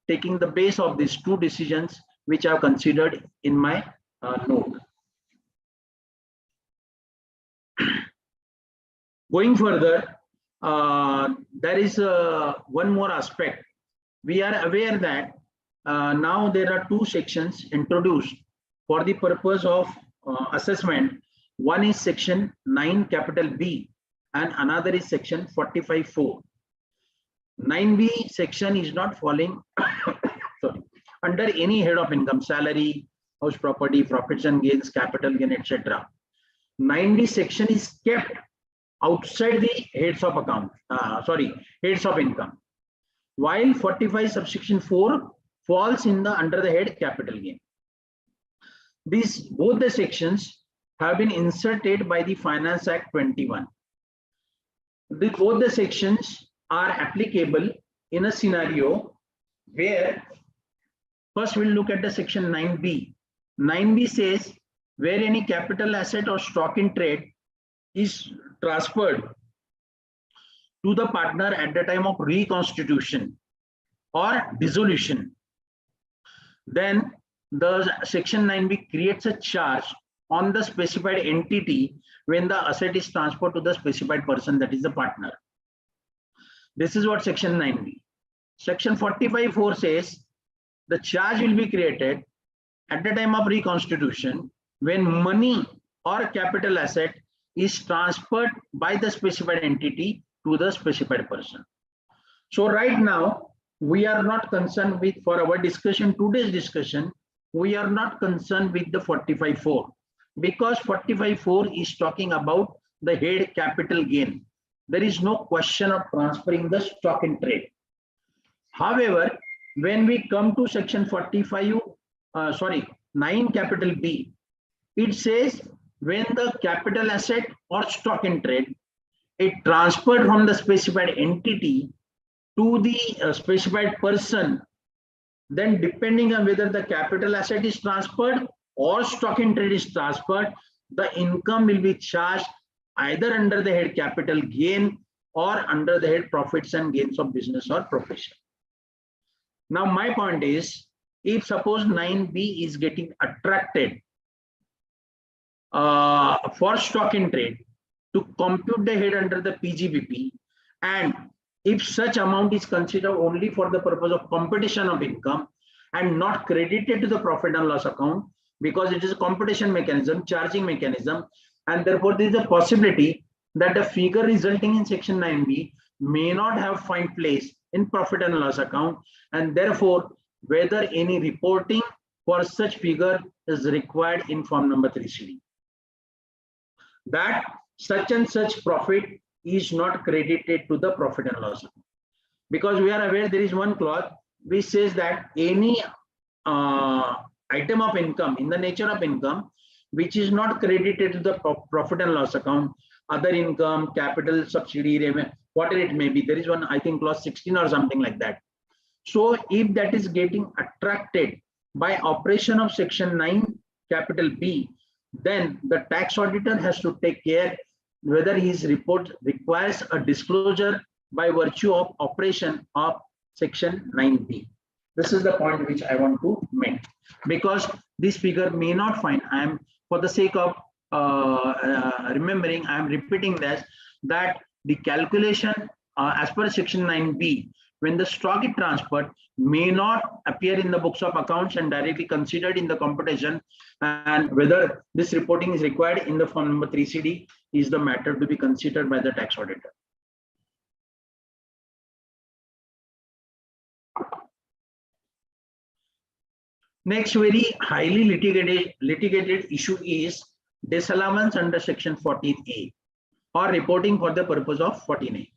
taking the base of these two decisions which I have considered in my note. Going further, there is one more aspect. We are aware that now there are two sections introduced for the purpose of assessment. One is section 9 capital B and another is section 45(4). 9B section is not falling sorry, under any head of income, salary, house property, profits and gains, capital gain, etc. 9B section is kept outside the heads of account, heads of income, while 45 subsection 4 falls in the under the head capital gain. These both the sections have been inserted by the Finance Act 21. Both the sections are applicable in a scenario where first we'll look at the section 9B. 9B says where any capital asset or stock in trade is transferred to the partner at the time of reconstitution or dissolution, then the section 9B creates a charge on the specified entity when the asset is transferred to the specified person, that is the partner. This is what section 9B. Section 45(4) says the charge will be created at the time of reconstitution when money or capital asset is transferred by the specified entity to the specified person. So right now, we are not concerned with, for our discussion, today's discussion, we are not concerned with the 45(4) because 45(4) is talking about the head capital gain. There is no question of transferring the stock in trade. However, when we come to section 9 capital B, it says when the capital asset or stock in trade is transferred from the specified entity to the specified person, then depending on whether the capital asset is transferred or stock in trade is transferred, the income will be charged either under the head capital gain or under the head profits and gains of business or profession. Now my point is, if suppose 9B is getting attracted for stock in trade to compute the head under the PGBP, and if such amount is considered only for the purpose of computation of income and not credited to the profit and loss account, because it is a computation mechanism, charging mechanism, and therefore there is a possibility that the figure resulting in section 9B may not have find place in profit and loss account, and therefore whether any reporting for such figure is required in form number 3CD. That such and such profit is not credited to the profit and loss account, because we are aware there is one clause which says that any item of income in the nature of income which is not credited to the profit and loss account, other income, capital, subsidy, whatever it may be, there is one, I think clause 16 or something like that. So if that is getting attracted by operation of section 9 capital B, then the tax auditor has to take care whether his report requires a disclosure by virtue of operation of section 9B. This is the point which I want to make, because this figure may not find, I am for the sake of remembering, I am repeating this, that the calculation as per section 9B, when the stock is transferred, may not appear in the books of accounts and directly considered in the computation, and whether this reporting is required in the form number 3CD is the matter to be considered by the tax auditor. Next very highly litigated issue is disallowance under section 14A. or reporting for the purpose of 14A.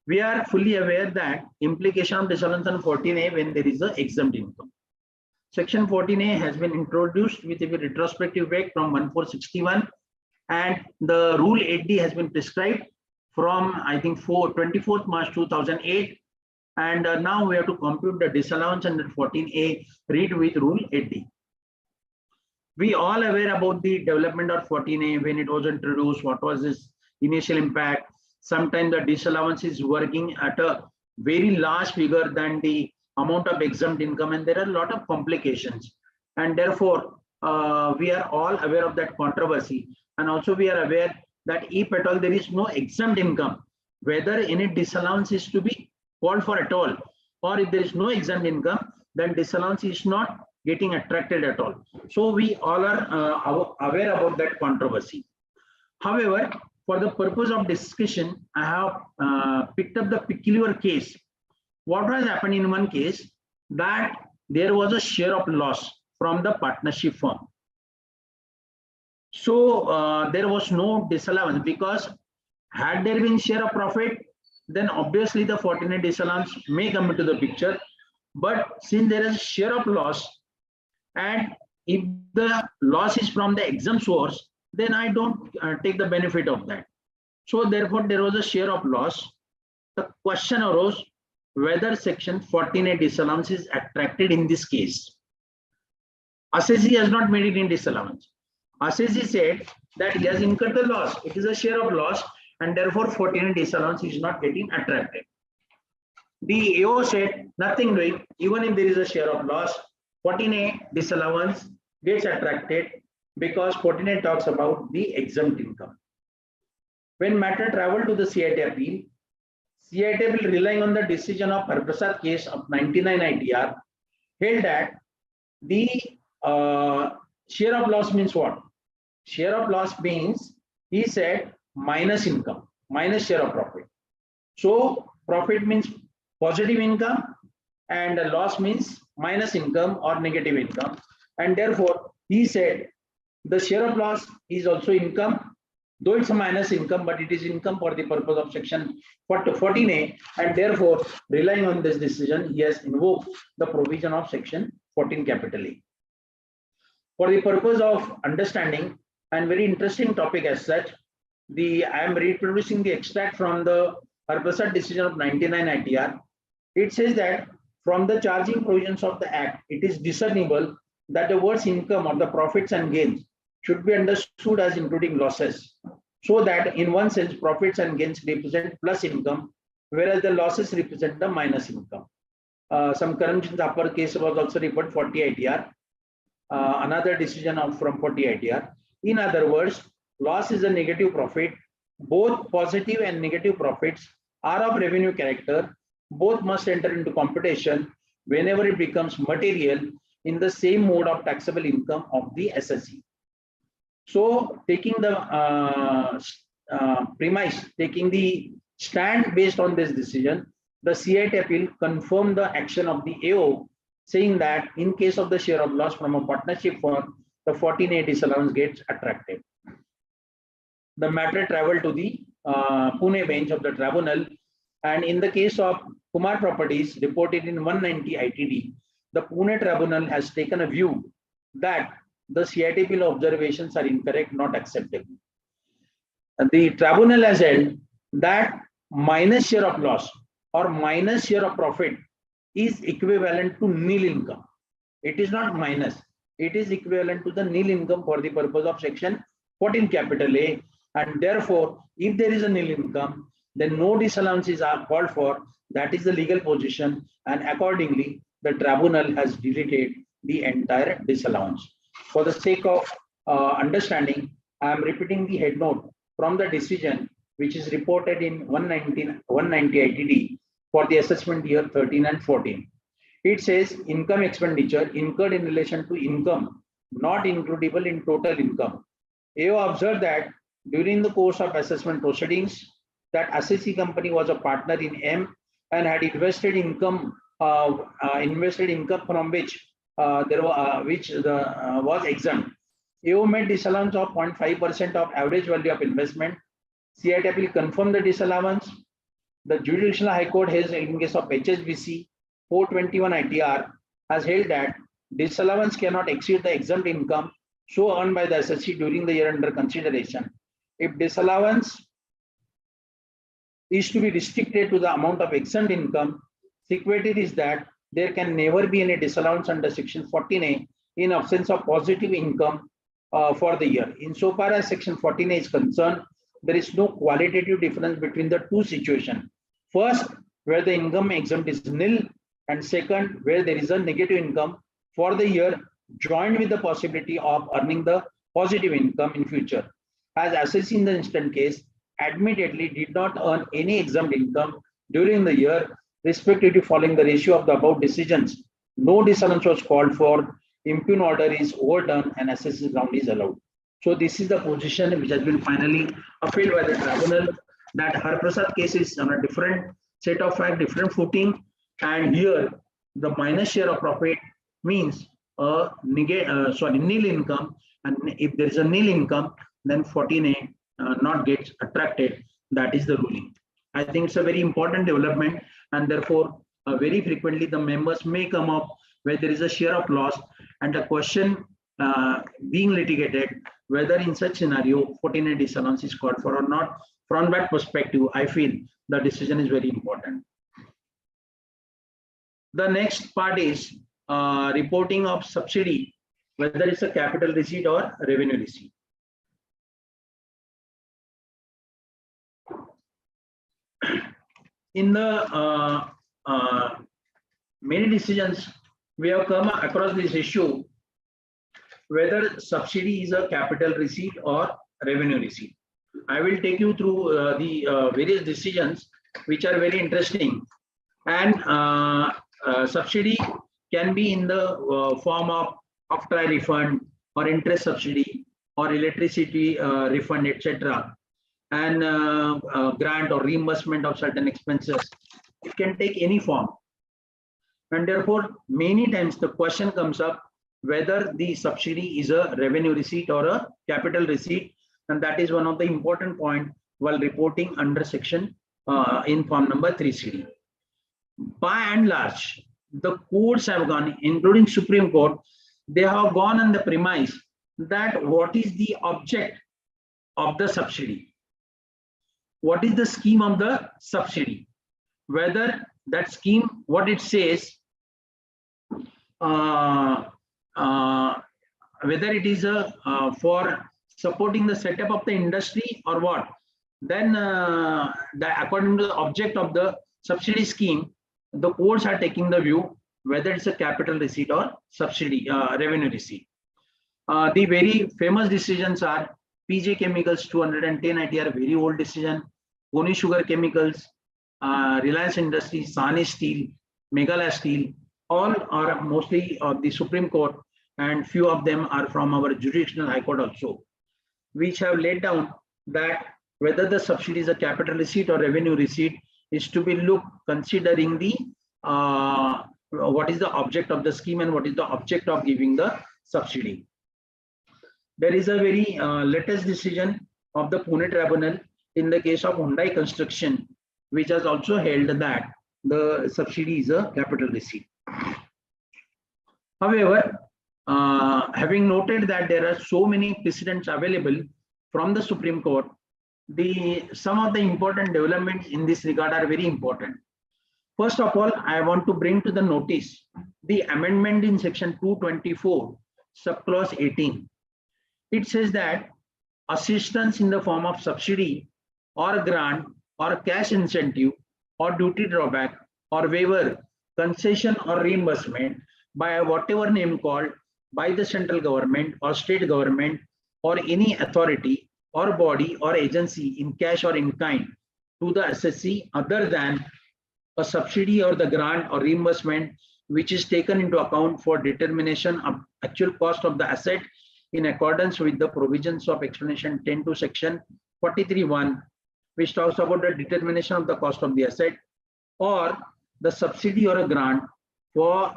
We are fully aware that implication of disallowance on 14A when there is a exempt income. Section 14A has been introduced with a retrospective effect from 1461, and the rule 8D has been prescribed from, I think, 24th March 2008. And now we have to compute the disallowance under 14A, read with rule 8D. We all aware about the development of 14A when it was introduced, what was its initial impact. Sometimes the disallowance is working at a very large figure than the amount of exempt income, and there are a lot of complications. And therefore, we are all aware of that controversy. And also we are aware that if at all there is no exempt income, whether any disallowance is to be called for at all, or if there is no exempt income, then disallowance is not getting attracted at all. So we all are aware about that controversy. However, for the purpose of discussion, I have picked up the peculiar case. What has happened in one case, that there was a share of loss from the partnership firm. So there was no disallowance, because had there been share of profit, then obviously the 14A disallowance may come into the picture. But since there is a share of loss, and if the loss is from the exempt source, then I don't take the benefit of that. So therefore there was a share of loss. The question arose whether section 14A disallowance is attracted in this case. Assessee has not made it in disallowance. Assessee said that he has incurred the loss. It is a share of loss, and therefore 14A disallowance is not getting attracted. The AO said nothing doing, even if there is a share of loss, 14A disallowance gets attracted because 14A talks about the exempt income. When matter traveled to the CIT appeal, CIT appeal, relying on the decision of Harprasad case of 99 ITR, held that the share of loss means what? Share of loss means, he said, minus income, minus share of profit. So profit means positive income, and loss means minus income or negative income. And therefore, he said the share of loss is also income, though it's a minus income, but it is income for the purpose of section 14A. And therefore, relying on this decision, he has invoked the provision of section 14 capital A. For the purpose of understanding, and very interesting topic as such, I am reproducing the extract from the Harprasad decision of 99 ITR. It says that from the charging provisions of the Act, it is discernible that the words income or the profits and gains should be understood as including losses, so that in one sense profits and gains represent plus income, whereas the losses represent the minus income. Some Karamchand Thapar case was also referred 40 ITR, another decision from 40 ITR. In other words, loss is a negative profit. Both positive and negative profits are of revenue character. Both must enter into computation whenever it becomes material in the same mode of taxable income of the assessee. So taking the premise, taking the stand based on this decision, the CIT appeal confirmed the action of the AO, saying that in case of the share of loss from a partnership firm, the 14A disallowance gets attracted. The matter traveled to the Pune bench of the tribunal, and in the case of Kumar Properties reported in 190 ITD, the Pune tribunal has taken a view that the CIT appeal observations are incorrect, not acceptable. And the tribunal has held that minus share of loss or minus share of profit is equivalent to nil income. It is not minus, it is equivalent to the nil income for the purpose of section 14 capital A, and therefore if there is a nil income, then no disallowances are called for. That is the legal position, and accordingly the tribunal has deleted the entire disallowance. For the sake of understanding, I am repeating the head note from the decision which is reported in 190 ITD for the assessment year 13 and 14. It says income expenditure incurred in relation to income not includable in total income. AO observed that during the course of assessment proceedings, that assessee company was a partner in M and had invested income from which was exempt. AO made disallowance of 0.5% of average value of investment CITF will confirm the disallowance. The Judicial High Court has, in case of HSBC 421 ITR, has held that disallowance cannot exceed the exempt income so earned by the assessee during the year under consideration. If disallowance is to be restricted to the amount of exempt income, sequelated is that there can never be any disallowance under Section 14A in absence of positive income for the year. Insofar as Section 14A is concerned, there is no qualitative difference between the two situations. First, where the income exempt is nil, and second, where there is a negative income for the year, joined with the possibility of earning the positive income in future. As assessed in the instant case, admittedly did not earn any exempt income during the year, respectively following the ratio of the above decisions. No disallowance was called for, impugn order is overdone, and assessment ground is allowed. So this is the position which has been finally appealed by the tribunal, that Harprasad case is on a different set of fact, different footing, and here the minus share of profit means nil income, and if there is a nil income, then 14A not gets attracted. That is the ruling. I think it's a very important development, and therefore very frequently the members may come up where there is a share of loss, and the question being litigated whether in such scenario 14A disallowance is called for or not. From that perspective, I feel the decision is very important. The next part is reporting of subsidy, whether it's a capital receipt or revenue receipt. In the many decisions, we have come across this issue, whether subsidy is a capital receipt or revenue receipt. I will take you through the various decisions which are very interesting. And subsidy can be in the form of off-try refund or interest subsidy or electricity refund, etc. And grant or reimbursement of certain expenses. It can take any form. And therefore, many times the question comes up whether the subsidy is a revenue receipt or a capital receipt. And that is one of the important points while reporting under section in form number 3CD. By and large, the courts have gone, including Supreme Court, they have gone on the premise that what is the object of the subsidy? What is the scheme of the subsidy? Whether that scheme, what it says, whether it is for supporting the setup of the industry or what, then according to the object of the subsidy scheme, the courts are taking the view whether it's a capital receipt or subsidy revenue receipt. The very famous decisions are PJ Chemicals 210 ITR, very old decision, Koni Sugar Chemicals, Reliance Industries, Sahni Steel, Meghalaya Steel, all are mostly of the Supreme Court, and few of them are from our Judicial High Court also, which have laid down that whether the subsidy is a capital receipt or revenue receipt is to be looked considering the what is the object of the scheme and what is the object of giving the subsidy. There is a very latest decision of the Pune Tribunal in the case of Hyundai Construction, which has also held that the subsidy is a capital receipt. However, having noted that there are so many precedents available from the Supreme Court, some of the important developments in this regard are very important. First of all, I want to bring to the notice the amendment in section 224, subclause 18. It says that assistance in the form of subsidy or grant or cash incentive or duty drawback or waiver, concession or reimbursement by whatever name called by the central government or state government or any authority or body or agency in cash or in kind to the assessee other than a subsidy or the grant or reimbursement which is taken into account for determination of actual cost of the asset in accordance with the provisions of explanation 10 to section 43(1), which talks about the determination of the cost of the asset, or the subsidy or a grant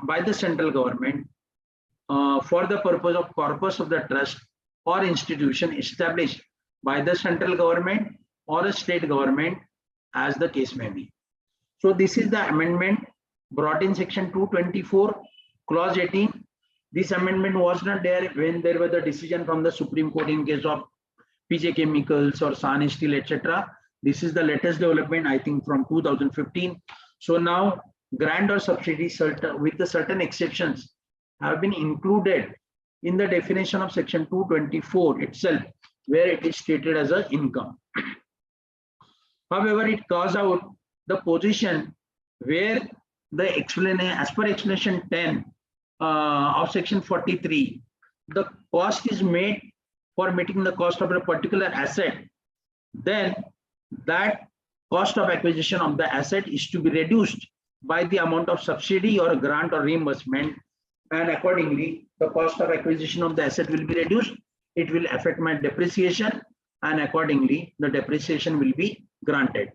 by the central government for the purpose of corpus of the trust or institution established by the central government or a state government, as the case may be. So this is the amendment brought in section 224 clause 18. This amendment was not there when there was a decision from the Supreme Court in case of PJ Chemicals or San Steel, etc. This is the latest development, I think, from 2015. So now grant or subsidy with the certain exceptions have been included in the definition of section 224 itself, where it is stated as an income. However, it calls out the position where the explanation, as per explanation 10 of section 43, the cost is made for meeting the cost of a particular asset, then that cost of acquisition of the asset is to be reduced by the amount of subsidy or grant or reimbursement, and accordingly the cost of acquisition of the asset will be reduced. It will affect my depreciation, and accordingly the depreciation will be granted.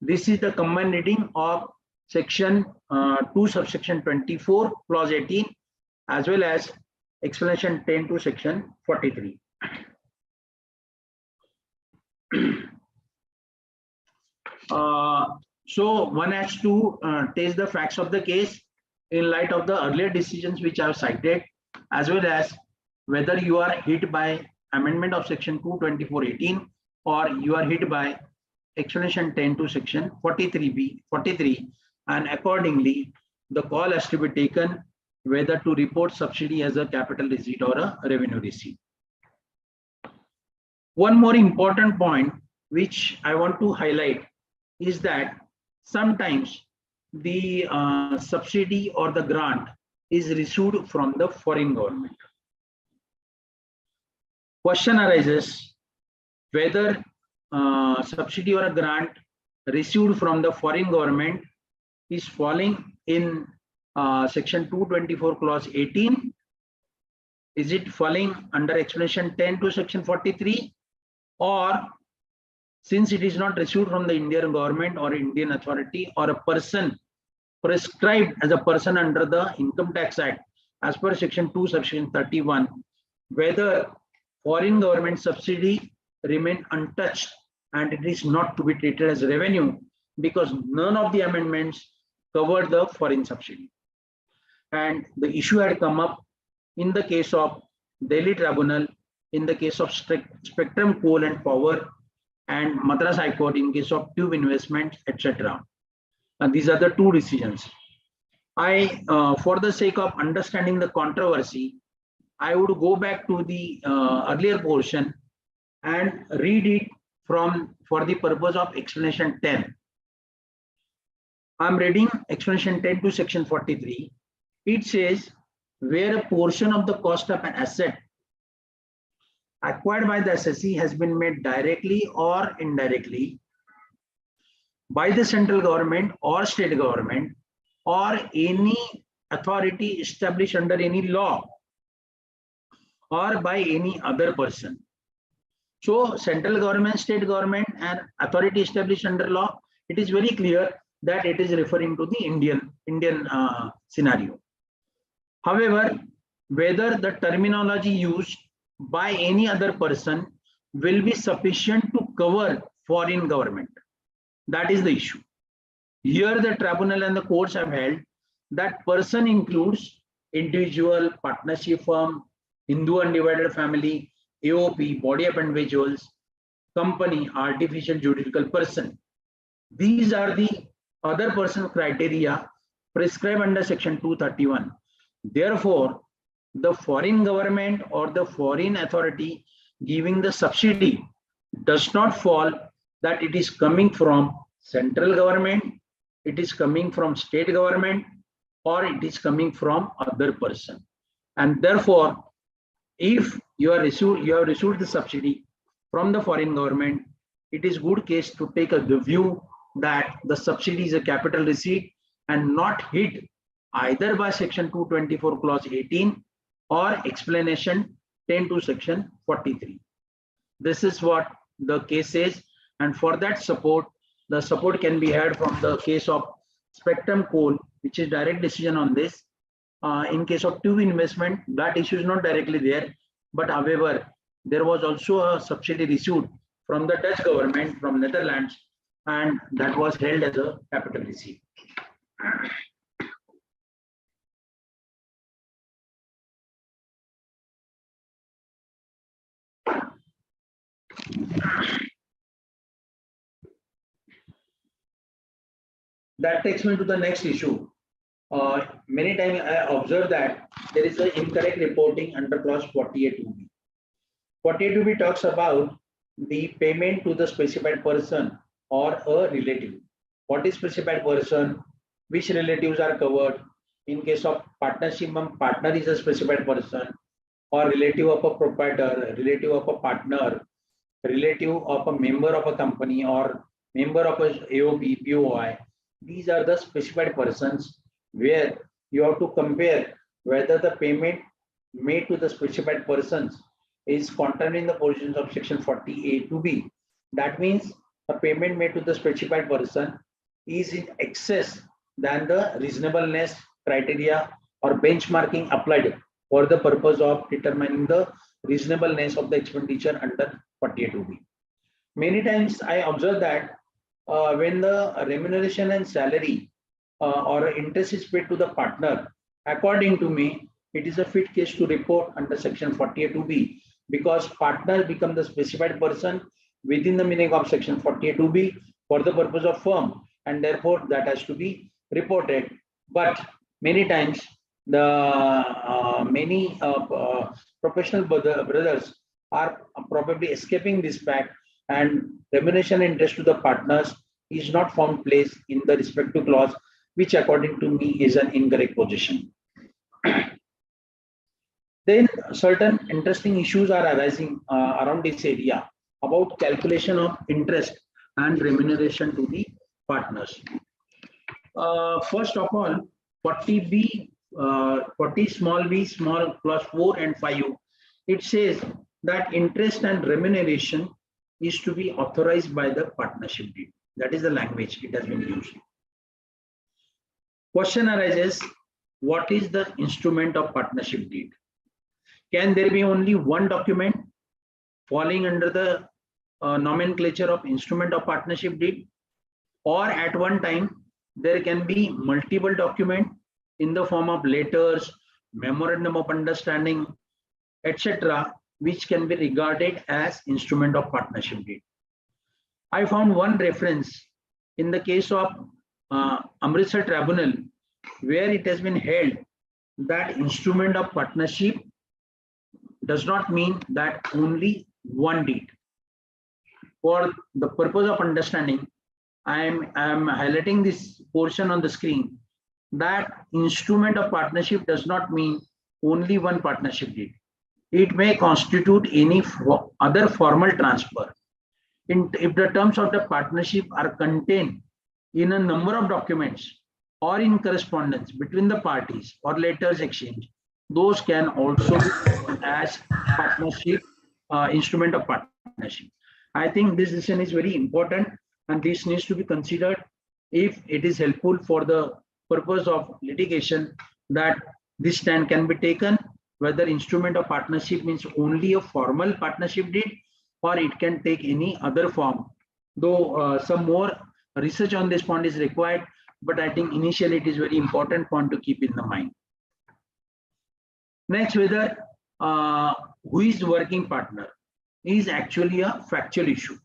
This is the combined reading of section 2 subsection 24 clause 18 as well as explanation 10 to section 43. So one has to test the facts of the case in light of the earlier decisions which I have cited, as well as whether you are hit by amendment of section 224(18) or you are hit by explanation 10 to section 43, and accordingly the call has to be taken whether to report subsidy as a capital receipt or a revenue receipt. One more important point which I want to highlight is that sometimes the subsidy or the grant is received from the foreign government. Question arises whether subsidy or a grant received from the foreign government is falling in section 224 clause 18. Is it falling under explanation 10 to section 43, or since it is not received from the Indian government or Indian authority or a person prescribed as a person under the Income Tax Act as per section 2 section 31, whether foreign government subsidy remain untouched and it is not to be treated as revenue because none of the amendments covered the foreign subsidy. And the issue had come up in the case of Delhi Tribunal, in the case of Spectrum Coal and Power, and Madras High Court in case of Tube Investments, etc. And these are the two decisions. For the sake of understanding the controversy, I would go back to the earlier portion and read it for the purpose of explanation 10. I'm reading explanation 10 to section 43. It says, where a portion of the cost of an asset acquired by the assessee has been made directly or indirectly by the central government or state government or any authority established under any law or by any other person. So central government, state government and authority established under law, it is very clear that it is referring to the Indian scenario. However, whether the terminology used by any other person will be sufficient to cover foreign government. That is the issue. Here the tribunal and the courts have held that person includes individual, partnership firm, Hindu undivided family, AOP, body of individuals, company, artificial juridical person. These are the other person criteria prescribed under section 231. Therefore, the foreign government or the foreign authority giving the subsidy does not fall that it is coming from central government, it is coming from state government, or it is coming from other person. And therefore, if you have received the subsidy from the foreign government, it is good case to take the view that the subsidy is a capital receipt and not hit either by section 224 clause 18 or explanation 10 to section 43. This is what the case says, and for that support, the support can be had from the case of Spectrum Coal, which is direct decision on this. In case of Tube Investment, that issue is not directly there, but however, there was also a subsidy received from the Dutch government from Netherlands, and that was held as a capital receipt. That takes me to the next issue. Many times I observe that there is an incorrect reporting under clause 48(2)(b). 48(2)(b) talks about the payment to the specified person or a relative. What is specified person? Which relatives are covered? In case of partnership, partner is a specified person, or relative of a proprietor, relative of a partner, relative of a member of a company, or member of a AOP, POI. These are the specified persons where you have to compare whether the payment made to the specified persons is contained in the provisions of section 40(a)(2)(b). That means the payment made to the specified person is in excess than the reasonableness criteria or benchmarking applied for the purpose of determining the reasonableness of the expenditure under 48(2)(b). Many times I observe that when the remuneration and salary or interest is paid to the partner, according to me, it is a fit case to report under section 48(2)(b), because partner become the specified person within the meaning of section 48(2)(b) for the purpose of firm, and therefore that has to be reported. But many times the many professional brothers are probably escaping this fact, and remuneration interest to the partners is not found place in the respective clause, which according to me is an incorrect position. Then certain interesting issues are arising around this area about calculation of interest and remuneration to the partners. First of all, 40(b), 40 small b small clause 4 and 5, it says that interest and remuneration is to be authorized by the partnership deed. That is the language it has been used. Question arises, what is the instrument of partnership deed? Can there be only one document falling under the nomenclature of instrument of partnership deed, or at one time there can be multiple documents in the form of letters, memorandum of understanding, etc., which can be regarded as instrument of partnership deed? I found one reference in the case of Amritsar Tribunal, where it has been held that instrument of partnership does not mean that only one deed. For the purpose of understanding, I am highlighting this portion on the screen, that instrument of partnership does not mean only one partnership deed. It may constitute any other formal transfer. If the terms of the partnership are contained in a number of documents or in correspondence between the parties or letters exchanged, those can also be as partnership, instrument of partnership. I think this decision is very important, and this needs to be considered if it is helpful for the purpose of litigation, that this stand can be taken whether instrument of partnership means only a formal partnership deed or it can take any other form. Though some more research on this point is required, but I think initially it is very important point to keep in the mind. Next, whether who is working partner is actually a factual issue.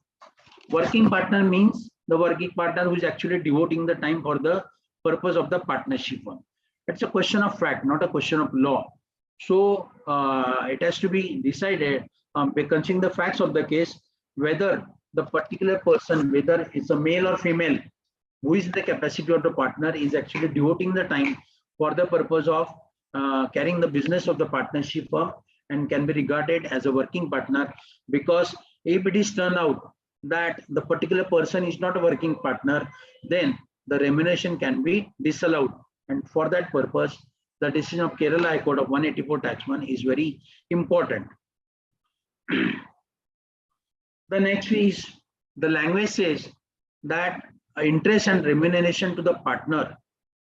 Working partner means the working partner who is actually devoting the time for the purpose of the partnership one. It's a question of fact, not a question of law. So it has to be decided by considering the facts of the case, whether the particular person, whether it's a male or female, who is the capacity of the partner, is actually devoting the time for the purpose of carrying the business of the partnership firm and can be regarded as a working partner. Because if it is turned out that the particular person is not a working partner, then the remuneration can be disallowed. And for that purpose, the decision of Kerala High Court of 184 taxman is very important. The next is, the language says that interest and remuneration to the partner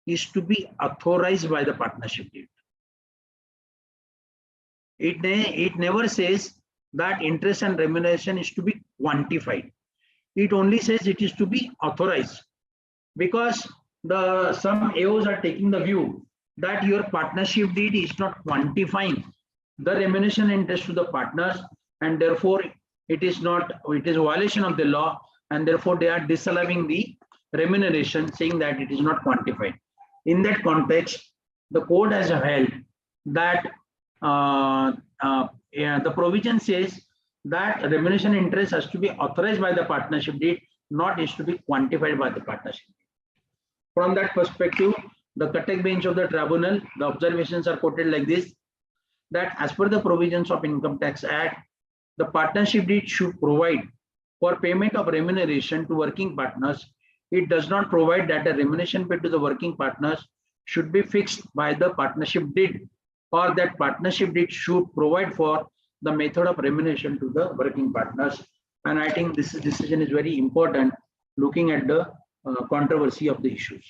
is to be authorized by the partnership deed. It never says that interest and remuneration is to be quantified. It only says it is to be authorized, because some AOs are taking the view that your partnership deed is not quantifying the remuneration interest to the partners, and therefore it is a violation of the law, and therefore they are disallowing the remuneration, saying that it is not quantified. In that context, the court has held that the provision says that remuneration interest has to be authorized by the partnership deed, not is to be quantified by the partnership. From that perspective, the Katak bench of the tribunal, the observations are quoted like this: that as per the provisions of Income Tax Act, the partnership deed should provide for payment of remuneration to working partners. It does not provide that the remuneration paid to the working partners should be fixed by the partnership deed, or that partnership deed should provide for the method of remuneration to the working partners. And I think this decision is very important, looking at the controversy of the issues.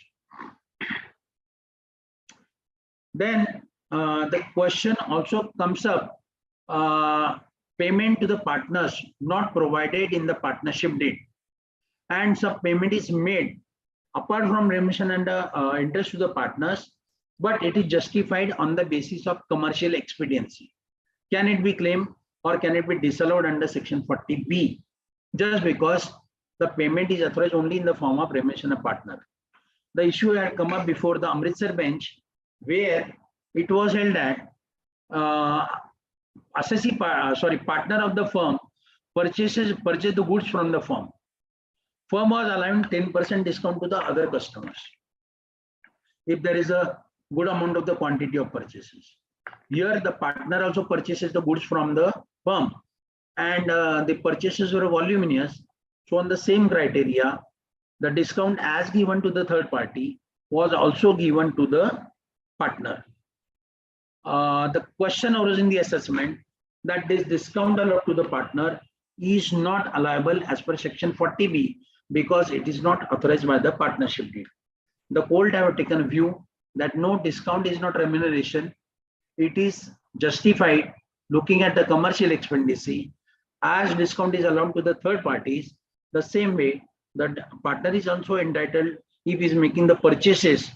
Then the question also comes up, payment to the partners not provided in the partnership deed, and some payment is made apart from remuneration and interest to the partners, but it is justified on the basis of commercial expediency. Can it be claimed or can it be disallowed under section 40B, just because the payment is authorized only in the form of remuneration of partner? The issue had come up before the Amritsar bench, where it was held that partner of the firm purchased the goods from the firm. Firm was allowing 10% discount to the other customers if there is a good amount of the quantity of purchases. Here the partner also purchases the goods from the firm, and the purchases were voluminous. So on the same criteria, the discount as given to the third party was also given to the partner. The question arose in the assessment that this discount allowed to the partner is not allowable as per section 40B, because it is not authorized by the partnership deed. The court have taken a view that no, discount is not remuneration. It is justified looking at the commercial expediency, as discount is allowed to the third parties. The same way, the partner is also entitled, if he is making the purchases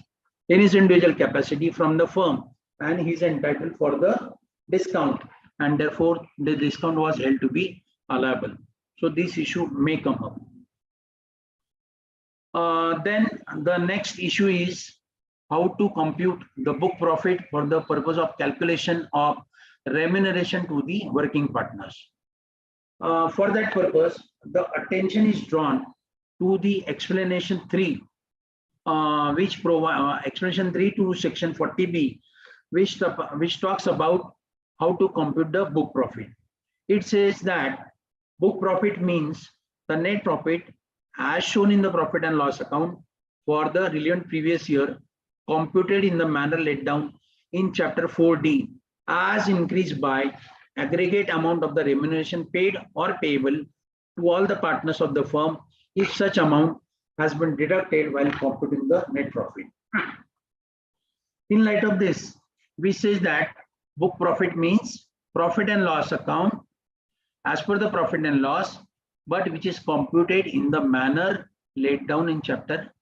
in his individual capacity from the firm, and he is entitled for the discount, and therefore the discount was held to be allowable. So this issue may come up. Then the next issue is how to compute the book profit for the purpose of calculation of remuneration to the working partners. For that purpose, the attention is drawn to the explanation 3, which provide explanation 3 to section 40B, which talks about how to compute the book profit. It says that book profit means the net profit as shown in the profit and loss account for the relevant previous year, computed in the manner laid down in chapter 4D, as increased by aggregate amount of the remuneration paid or payable to all the partners of the firm, if such amount has been deducted while computing the net profit. In light of this, we say that book profit means profit and loss account as per the profit and loss, but which is computed in the manner laid down in chapter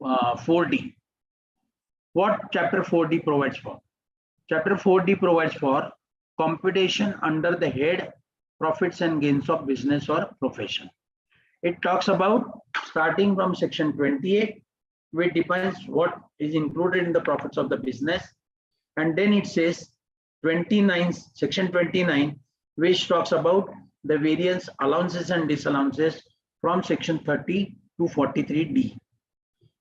4D. What chapter 4D provides for? Chapter 4D provides for computation under the head profits and gains of business or profession. It talks about starting from section 28, which defines what is included in the profits of the business, and then it says section 29, which talks about the various allowances and disallowances from section 30 to 43D.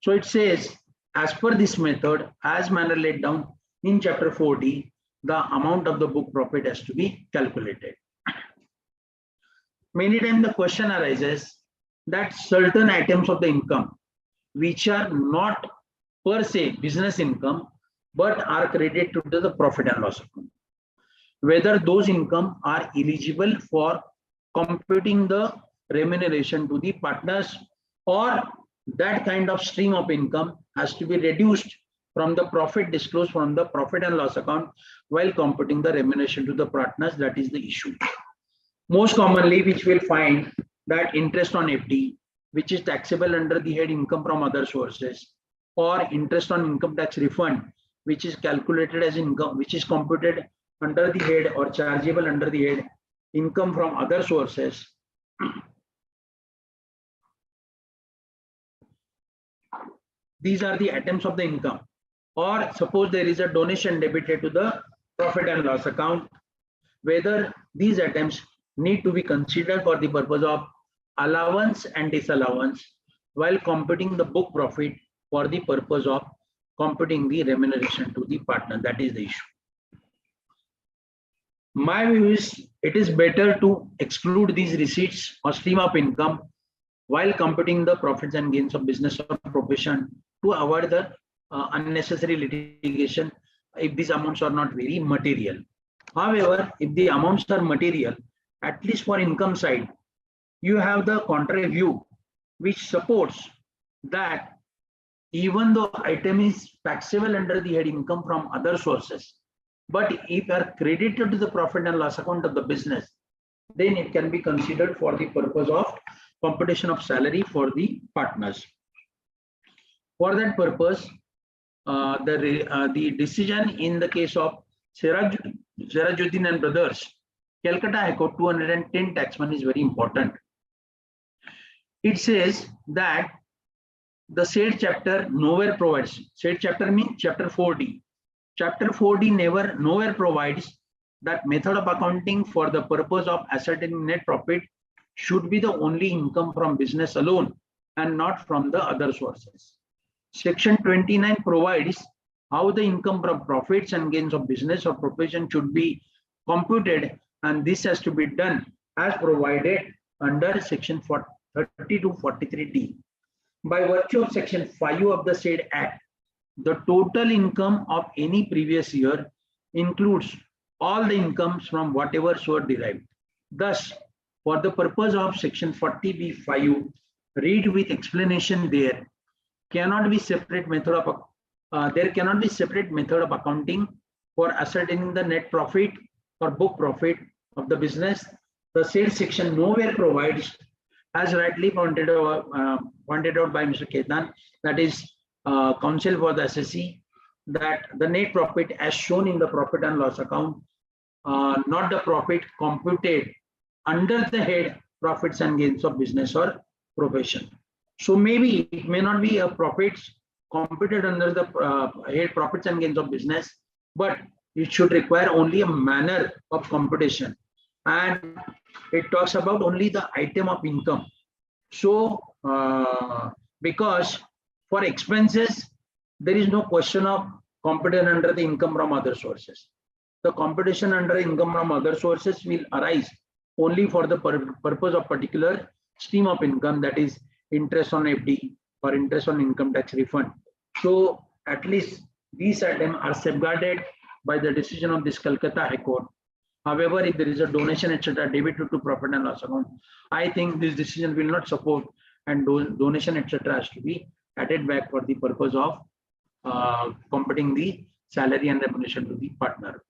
So it says, as per this method, as manner laid down in chapter 4D, the amount of the book profit has to be calculated. Many times the question arises that certain items of the income, which are not per se business income, but are credited to the profit and loss account, whether those income are eligible for computing the remuneration to the partners, or that kind of stream of income has to be reduced from the profit disclosed from the profit and loss account while computing the remuneration to the partners. That is the issue. Most commonly, which will find that interest on FD, which is taxable under the head income from other sources, or interest on income tax refund, which is calculated as income, which is computed under the head or chargeable under the head income from other sources. These are the items of the income. Or suppose there is a donation debited to the profit and loss account, whether these items need to be considered for the purpose of allowance and disallowance while computing the book profit for the purpose of computing the remuneration to the partner. That is the issue. My view is it is better to exclude these receipts or stream of income while computing the profits and gains of business or profession to avoid the unnecessary litigation if these amounts are not very material. However, if the amounts are material, at least for income side, you have the contrary view, which supports that even though item is taxable under the head income from other sources, but if are credited to the profit and loss account of the business, then it can be considered for the purpose of computation of salary for the partners. For that purpose, the decision in the case of Sirajuddin and Brothers, Calcutta High Court 210 taxman is very important. It says that the said chapter nowhere provides. Said chapter means chapter 4D. Chapter 4D nowhere provides that method of accounting for the purpose of ascertaining net profit should be the only income from business alone and not from the other sources. Section 29 provides how the income from profits and gains of business or profession should be computed, and this has to be done as provided under section 3243D. By virtue of section 5 of the said act, the total income of any previous year includes all the incomes from whatever source derived. Thus, for the purpose of section 40B5, read with explanation there cannot be separate method of there cannot be separate method of accounting for ascertaining the net profit or book profit of the business. The said section nowhere provides, as rightly pointed out by Mr. Ketan, that is counsel for the SSC, that the net profit as shown in the profit and loss account, not the profit computed under the head profits and gains of business or profession. So maybe it may not be a profits computed under the head profits and gains of business, but it should require only a manner of computation, and it talks about only the item of income. So because for expenses there is no question of computation under the income from other sources. The computation under income from other sources will arise only for the purpose of particular stream of income, that is interest on FD or interest on income tax refund. So at least these items are safeguarded by the decision of this Calcutta High Court. However, if there is a donation, etc., debited to profit and loss account, I think this decision will not support, and donation, etc., has to be added back for the purpose of computing the salary and remuneration to the partner.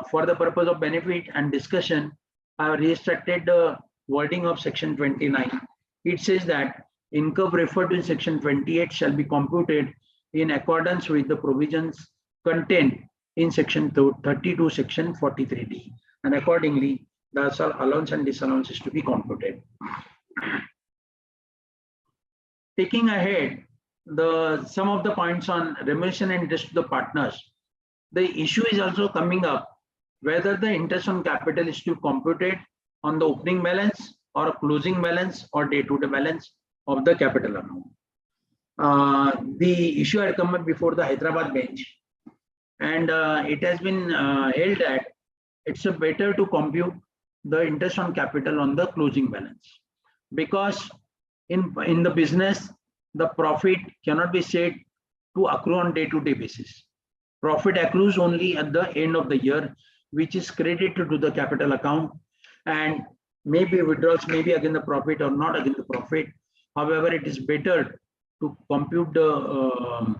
For the purpose of benefit and discussion, I have restricted the wording of section 29. It says that income referred to in section 28 shall be computed in accordance with the provisions contained in section 32, section 43D, and accordingly the allowance and disallowance is to be computed. Taking ahead some of the points on remuneration and interest to the partners, the issue is also coming up whether the interest on capital is to be computed on the opening balance or a closing balance or day-to-day balance of the capital amount. The issue had come up before the Hyderabad bench, and it has been held that it's better to compute the interest on capital on the closing balance, because in the business the profit cannot be said to accrue on day-to-day basis. Profit accrues only at the end of the year, which is credited to the capital account, and maybe withdrawals may be against the profit or not against the profit. However, it is better to compute the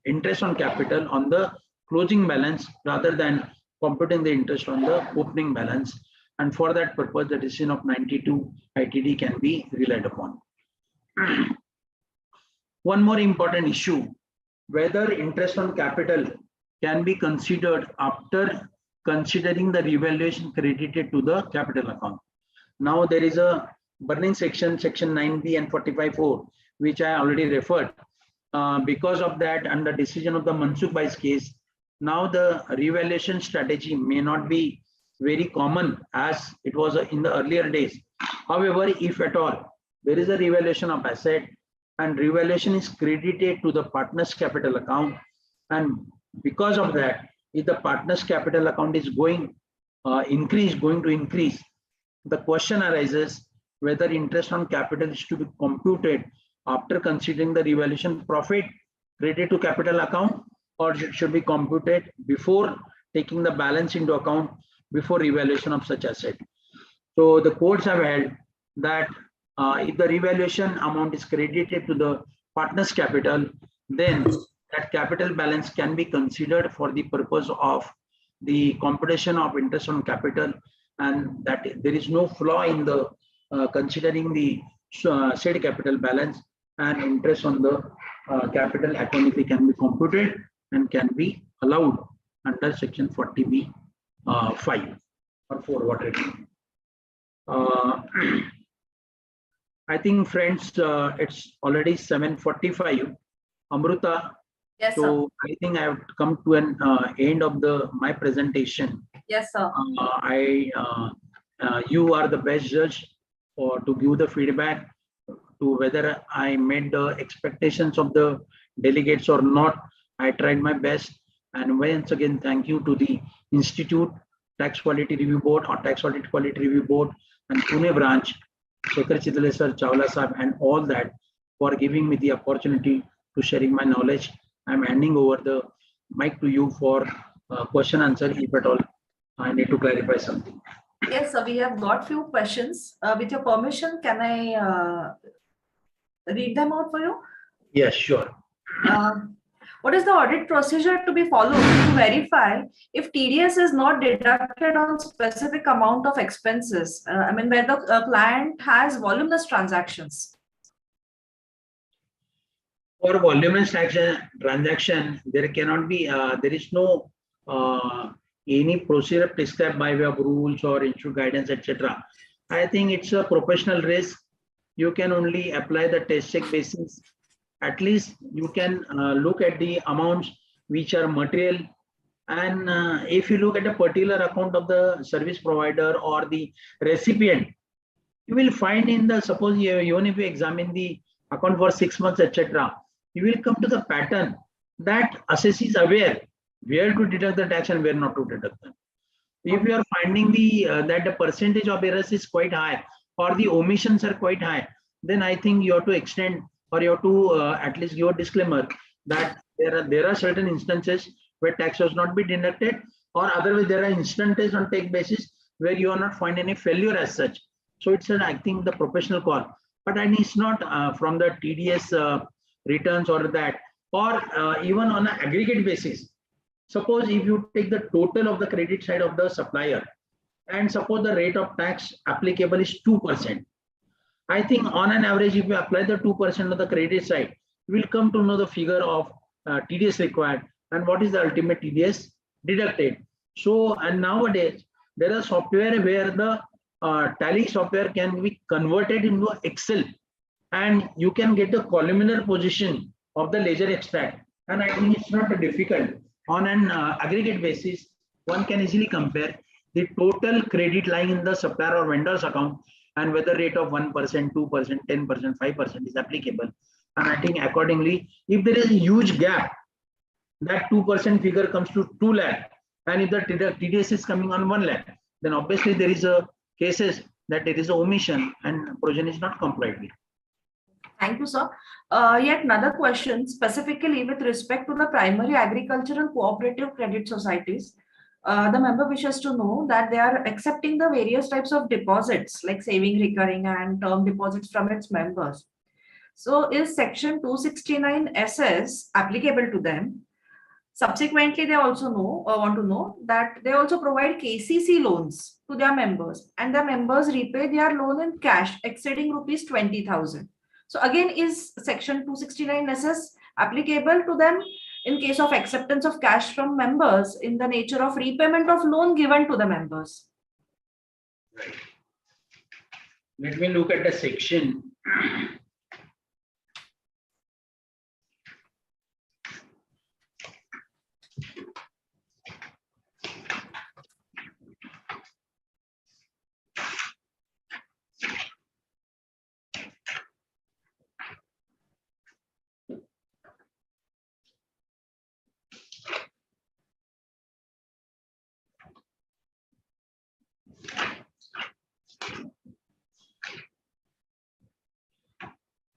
interest on capital on the closing balance rather than computing the interest on the opening balance. And for that purpose, the decision of 92 ITD can be relied upon. One more important issue, whether interest on capital can be considered after considering the revaluation credited to the capital account. Now there is a burning section 9B and 45(4), which I already referred. Because of that, and the decision of the Mansukh Bhai's case, now the revaluation strategy may not be very common as it was in the earlier days. However, if at all there is a revaluation of asset and revaluation is credited to the partner's capital account, and because of that, if the partner's capital account is going to increase, the question arises whether interest on capital is to be computed after considering the revaluation profit credited to capital account, or should be computed before taking the balance into account before revaluation of such asset. So the courts have held that if the revaluation amount is credited to the partner's capital, then that capital balance can be considered for the purpose of the computation of interest on capital, and that there is no flaw in the considering the said capital balance, and interest on the capital accordingly can be computed and can be allowed under section 40B 5 or 4, whatever. I think, friends, it's already 7:45. Amruta, Yes, so I think I have come to an end of my presentation. Yes, sir. You are the best judge to give the feedback to whether I met the expectations of the delegates or not. I tried my best, and once again, thank you to the Institute, Tax Quality Review Board or Tax Audit Quality Review Board and Pune branch, Shekhar Chidle sir, Chawla sahab, and all that for giving me the opportunity to sharing my knowledge. I'm handing over the mic to you for question answer, if at all I need to clarify something. Yes, sir. We have got few questions. With your permission, can I read them out for you? Yes, sure. What is the audit procedure to be followed to verify if TDS is not deducted on specific amount of expenses? I mean, where the client has voluminous transactions. For voluminous transaction, there cannot be, there is no any procedure prescribed by way of rules or issue guidance, etc. I think it's a professional risk. You can only apply the test check basis. At least you can look at the amounts which are material, and if you look at a particular account of the service provider or the recipient, you will find in the, suppose even if you examine the account for 6 months, etc., you will come to the pattern that assessee is aware where to deduct the tax and where not to deduct them. If you are finding that the percentage of errors is quite high or the omissions are quite high, then I think you have to extend, or you have to at least give a disclaimer that there are certain instances where tax has not been deducted, or otherwise there are instances on take basis where you are not finding any failure as such. So it's I think the professional call, but it's not from the TDS returns or that, or even on an aggregate basis. Suppose if you take the total of the credit side of the supplier, and suppose the rate of tax applicable is 2%. I think on an average, if you apply the 2% of the credit side, you will come to know the figure of TDS required and what is the ultimate TDS deducted. So, and nowadays, there are software where the tally software can be converted into Excel, and you can get the columnar position of the ledger extract. And I think it's not difficult. On an aggregate basis, one can easily compare the total credit lying in the supplier or vendor's account and whether rate of 1%, 2%, 10%, 5% is applicable. And I think accordingly, if there is a huge gap, that 2% figure comes to 2 lakh, and if the TDS is coming on 1 lakh, then obviously there is a cases that there is a omission and provision is not complied with. Thank you, sir. Yet another question, specifically with respect to the primary agricultural cooperative credit societies. The member wishes to know that they are accepting the various types of deposits like saving, recurring and term deposits from its members. So is section 269 SS applicable to them? Subsequently, they also want to know that they also provide KCC loans to their members, and the members repay their loan in cash exceeding rupees 20,000. So again, is section 269 SS applicable to them in case of acceptance of cash from members in the nature of repayment of loan given to the members? Right. Let me look at the section.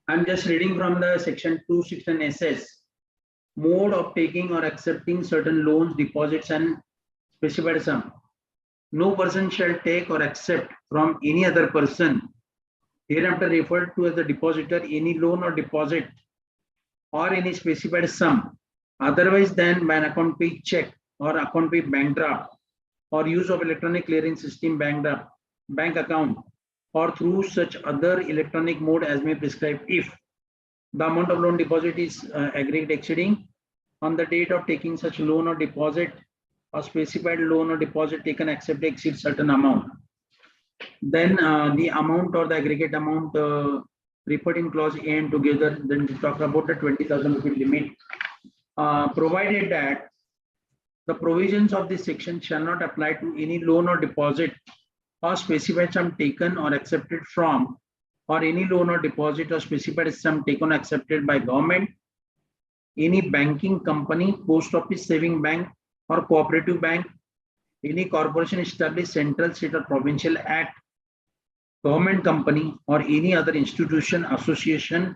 I'm just reading from the section 269 SS. Mode of taking or accepting certain loans, deposits, and specified sum. No person shall take or accept from any other person, hereafter referred to as the depositor, any loan or deposit or any specified sum, otherwise than by an account paid check or account paid bank draft or use of electronic clearing system bank draft, bank account, or through such other electronic mode as may prescribe, if the amount of loan deposit is aggregate exceeding on the date of taking such loan or deposit or specified loan or deposit taken accepted exceeds certain amount, then the amount or the aggregate amount referred in clause A and together, then we talk about the 20,000 rupee limit, provided that the provisions of this section shall not apply to any loan or deposit or specified sum taken or accepted from, or any loan or deposit or specified sum taken or accepted by government, any banking company, post office, saving bank or cooperative bank, any corporation established central, state or provincial act, government company, or any other institution, association,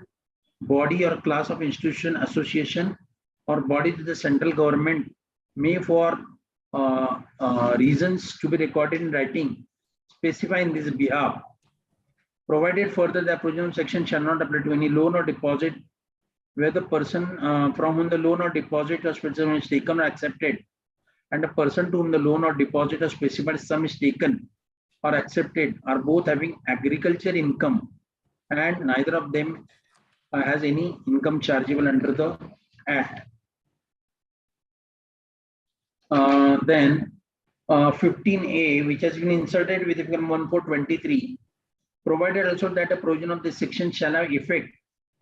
body or class of institution, association, or body to the central government may, for reasons to be recorded in writing, specify in this behalf, provided further the provision section shall not apply to any loan or deposit where the person from whom the loan or deposit or specified is taken or accepted, and the person to whom the loan or deposit or specified sum is taken or accepted are both having agriculture income, and neither of them has any income chargeable under the Act. Then 15A, which has been inserted with Article 1423, provided also that a provision of this section shall have effect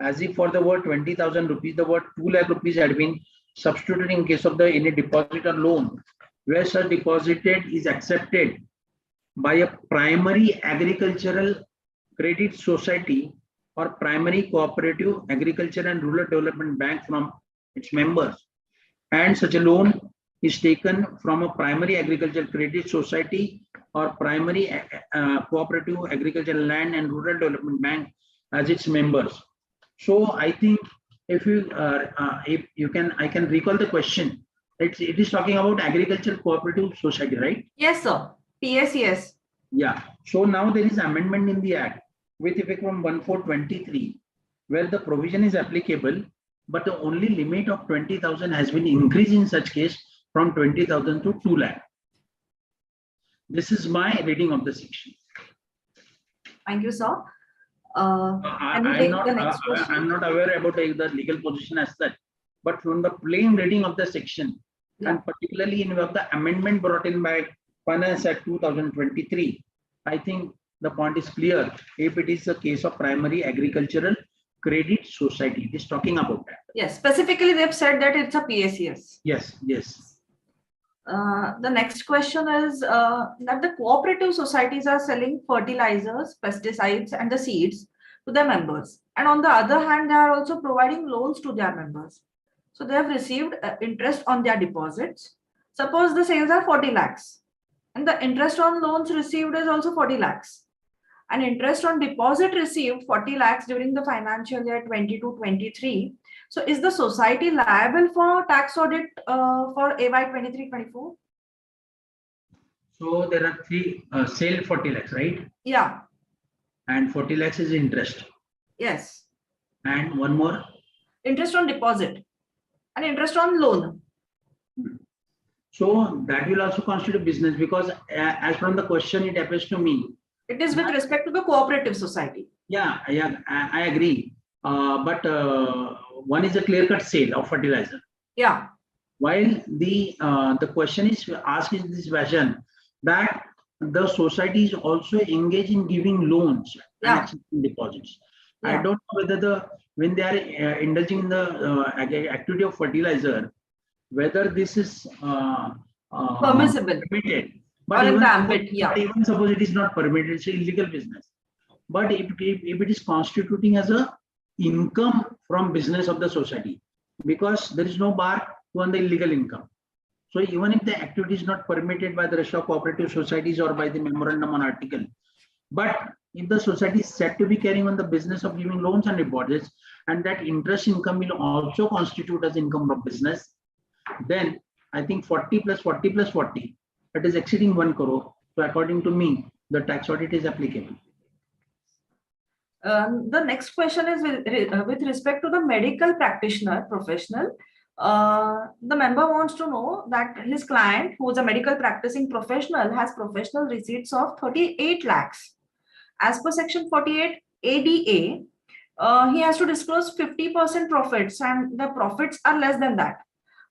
as if for the word 20,000 rupees, the word 2 lakh rupees had been substituted in case of the any deposit or loan where such deposited is accepted by a primary agricultural credit society or primary cooperative agriculture and rural development bank from its members, and such a loan is taken from a primary agricultural credit society or primary cooperative agricultural land and rural development bank as its members. So I think if you can, I can recall the question. It is talking about agricultural cooperative society, right? Yes, sir. PSES. Yeah. So now there is amendment in the Act with effect from 1423, where the provision is applicable, but the only limit of 20,000 has been increased in such case from 20,000 to 2 lakh. This is my reading of the section. Thank you, sir. I'm not aware about the legal position as such, but from the plain reading of the section, and particularly in the amendment brought in by Finance Act 2023, I think the point is clear. If it is a case of primary agricultural credit society, it is talking about that. Yes, specifically they've said that it's a PSES. Yes, yes. The next question is that the cooperative societies are selling fertilizers, pesticides, and the seeds to their members. And on the other hand, they are also providing loans to their members. So they have received interest on their deposits. Suppose the sales are 40 lakhs and the interest on loans received is also 40 lakhs. And interest on deposit received 40 lakhs during the financial year 22-23. So is the society liable for tax audit for AY 23-24? So there are three sale 40 lakhs, right? Yeah. And 40 lakhs is interest. Yes. And one more? Interest on deposit and interest on loan. So that will also constitute a business, because as from the question, it appears to me. It is with respect to the cooperative society. Yeah, I agree. But one is a clear-cut sale of fertilizer. Yeah. While the question is asked in this version that the society is also engaged in giving loans and accepting deposits. I don't know whether when they are indulging in the activity of fertilizer, whether this is permissible, permitted. But or in the ambit, but even suppose it is not permitted, it's an illegal business. But if it is constituting as a income from business of the society, because there is no bar to earn the illegal income. So even if the activity is not permitted by the rest of cooperative societies or by the memorandum on article, but if the society is said to be carrying on the business of giving loans and deposits, and that interest income will also constitute as income from business, then I think 40 plus 40 plus 40, that is exceeding 1 crore. So according to me, the tax audit is applicable. The next question is with respect to the medical practitioner professional. The member wants to know that his client, who is a medical practicing professional, has professional receipts of 38 lakhs. As per section 48 ADA, he has to disclose 50% profits, and the profits are less than that.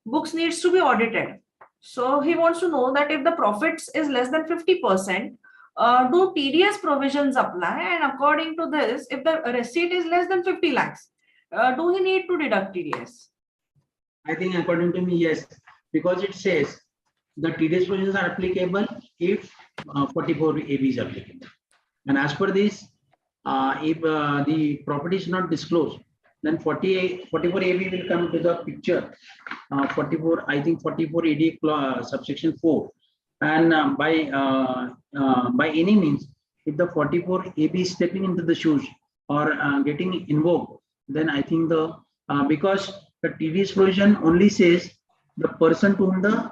Books needs to be audited. So he wants to know that if the profits is less than 50%, do TDS provisions apply? And according to this, if the receipt is less than 50 lakhs, do he need to deduct TDS? I think according to me, yes, because it says the TDS provisions are applicable if 44 AB is applicable. And as per this, if the property is not disclosed, then 44 AB will come to the picture. 44, I think 44 AD subsection 4. And by any means, if the 44 AB is stepping into the shoes or getting invoked, then I think the because the TDS provision only says the person to whom the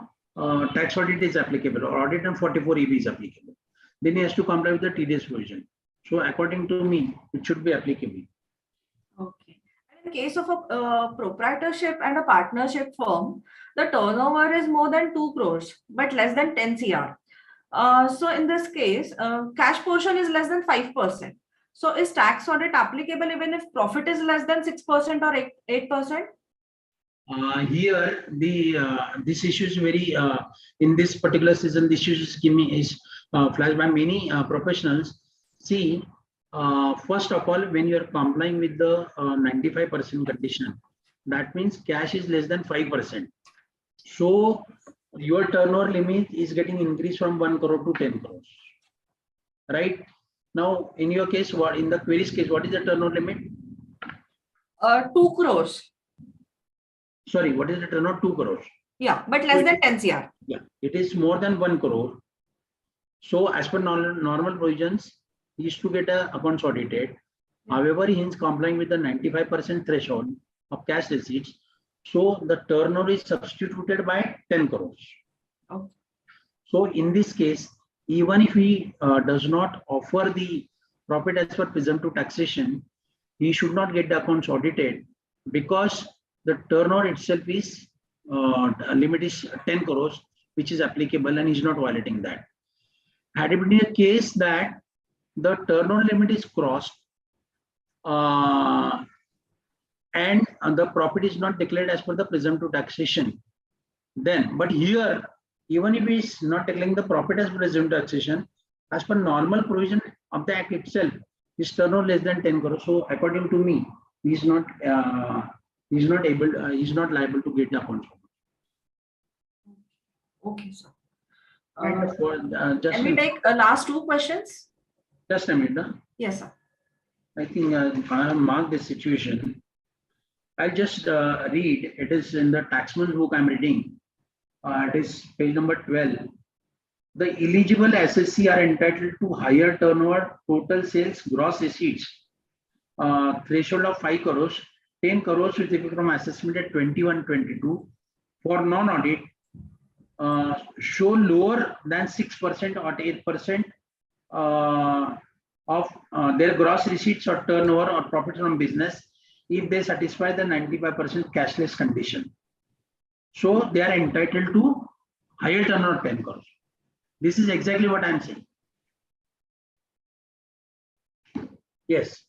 tax audit is applicable, or audit on 44 AB is applicable, then he has to comply with the TDS provision. So according to me, it should be applicable. Okay. In case of a proprietorship and a partnership firm, the turnover is more than 2 crores, but less than 10 CR. So in this case, cash portion is less than 5%. So is tax audit applicable even if profit is less than 6% or 8%? Here, this issue is very, in this particular season, this issue is flashed by many professionals. See, first of all, when you are complying with the 95% condition, that means cash is less than 5%. So your turnover limit is getting increased from 1 crore to 10 crores. Right? Now, in your case, what in the query's case, what is the turnover limit? 2 crores. Sorry, what is the turnover? 2 crores. Yeah, but less than 10 CR. Yeah, it is more than 1 crore. So as per normal provisions, he is to get a accounts audited. However, he is complying with the 95% threshold of cash receipts. So the turnover is substituted by 10 crores. Okay. So in this case, even if he does not offer the profit as per presumptive taxation, he should not get the accounts audited, because the turnover itself is limit is 10 crores, which is applicable, and he's not violating that. Had it been a case that the turnover limit is crossed and the profit is not declared as per the presumptive taxation, then, but here, even if he is not declaring the profit as presumptive taxation, as per normal provision of the act itself, his turnover less than 10 crores. So according to me, he is not liable to get the accounts. Okay, sir. Can we take last 2 questions? Just a minute. Yes, sir. I think I have marked this situation. I'll just read. It is in the taxman's book I'm reading. It is page number 12. The eligible SSC are entitled to higher turnover, total sales, gross receipts, threshold of 5 crores, 10 crores with effect from assessment at 21-22. For non-audit, show lower than 6% or 8% of their gross receipts or turnover or profit from business if they satisfy the 95% cashless condition. So they are entitled to higher turnover 10 crores. This is exactly what I am saying. Yes.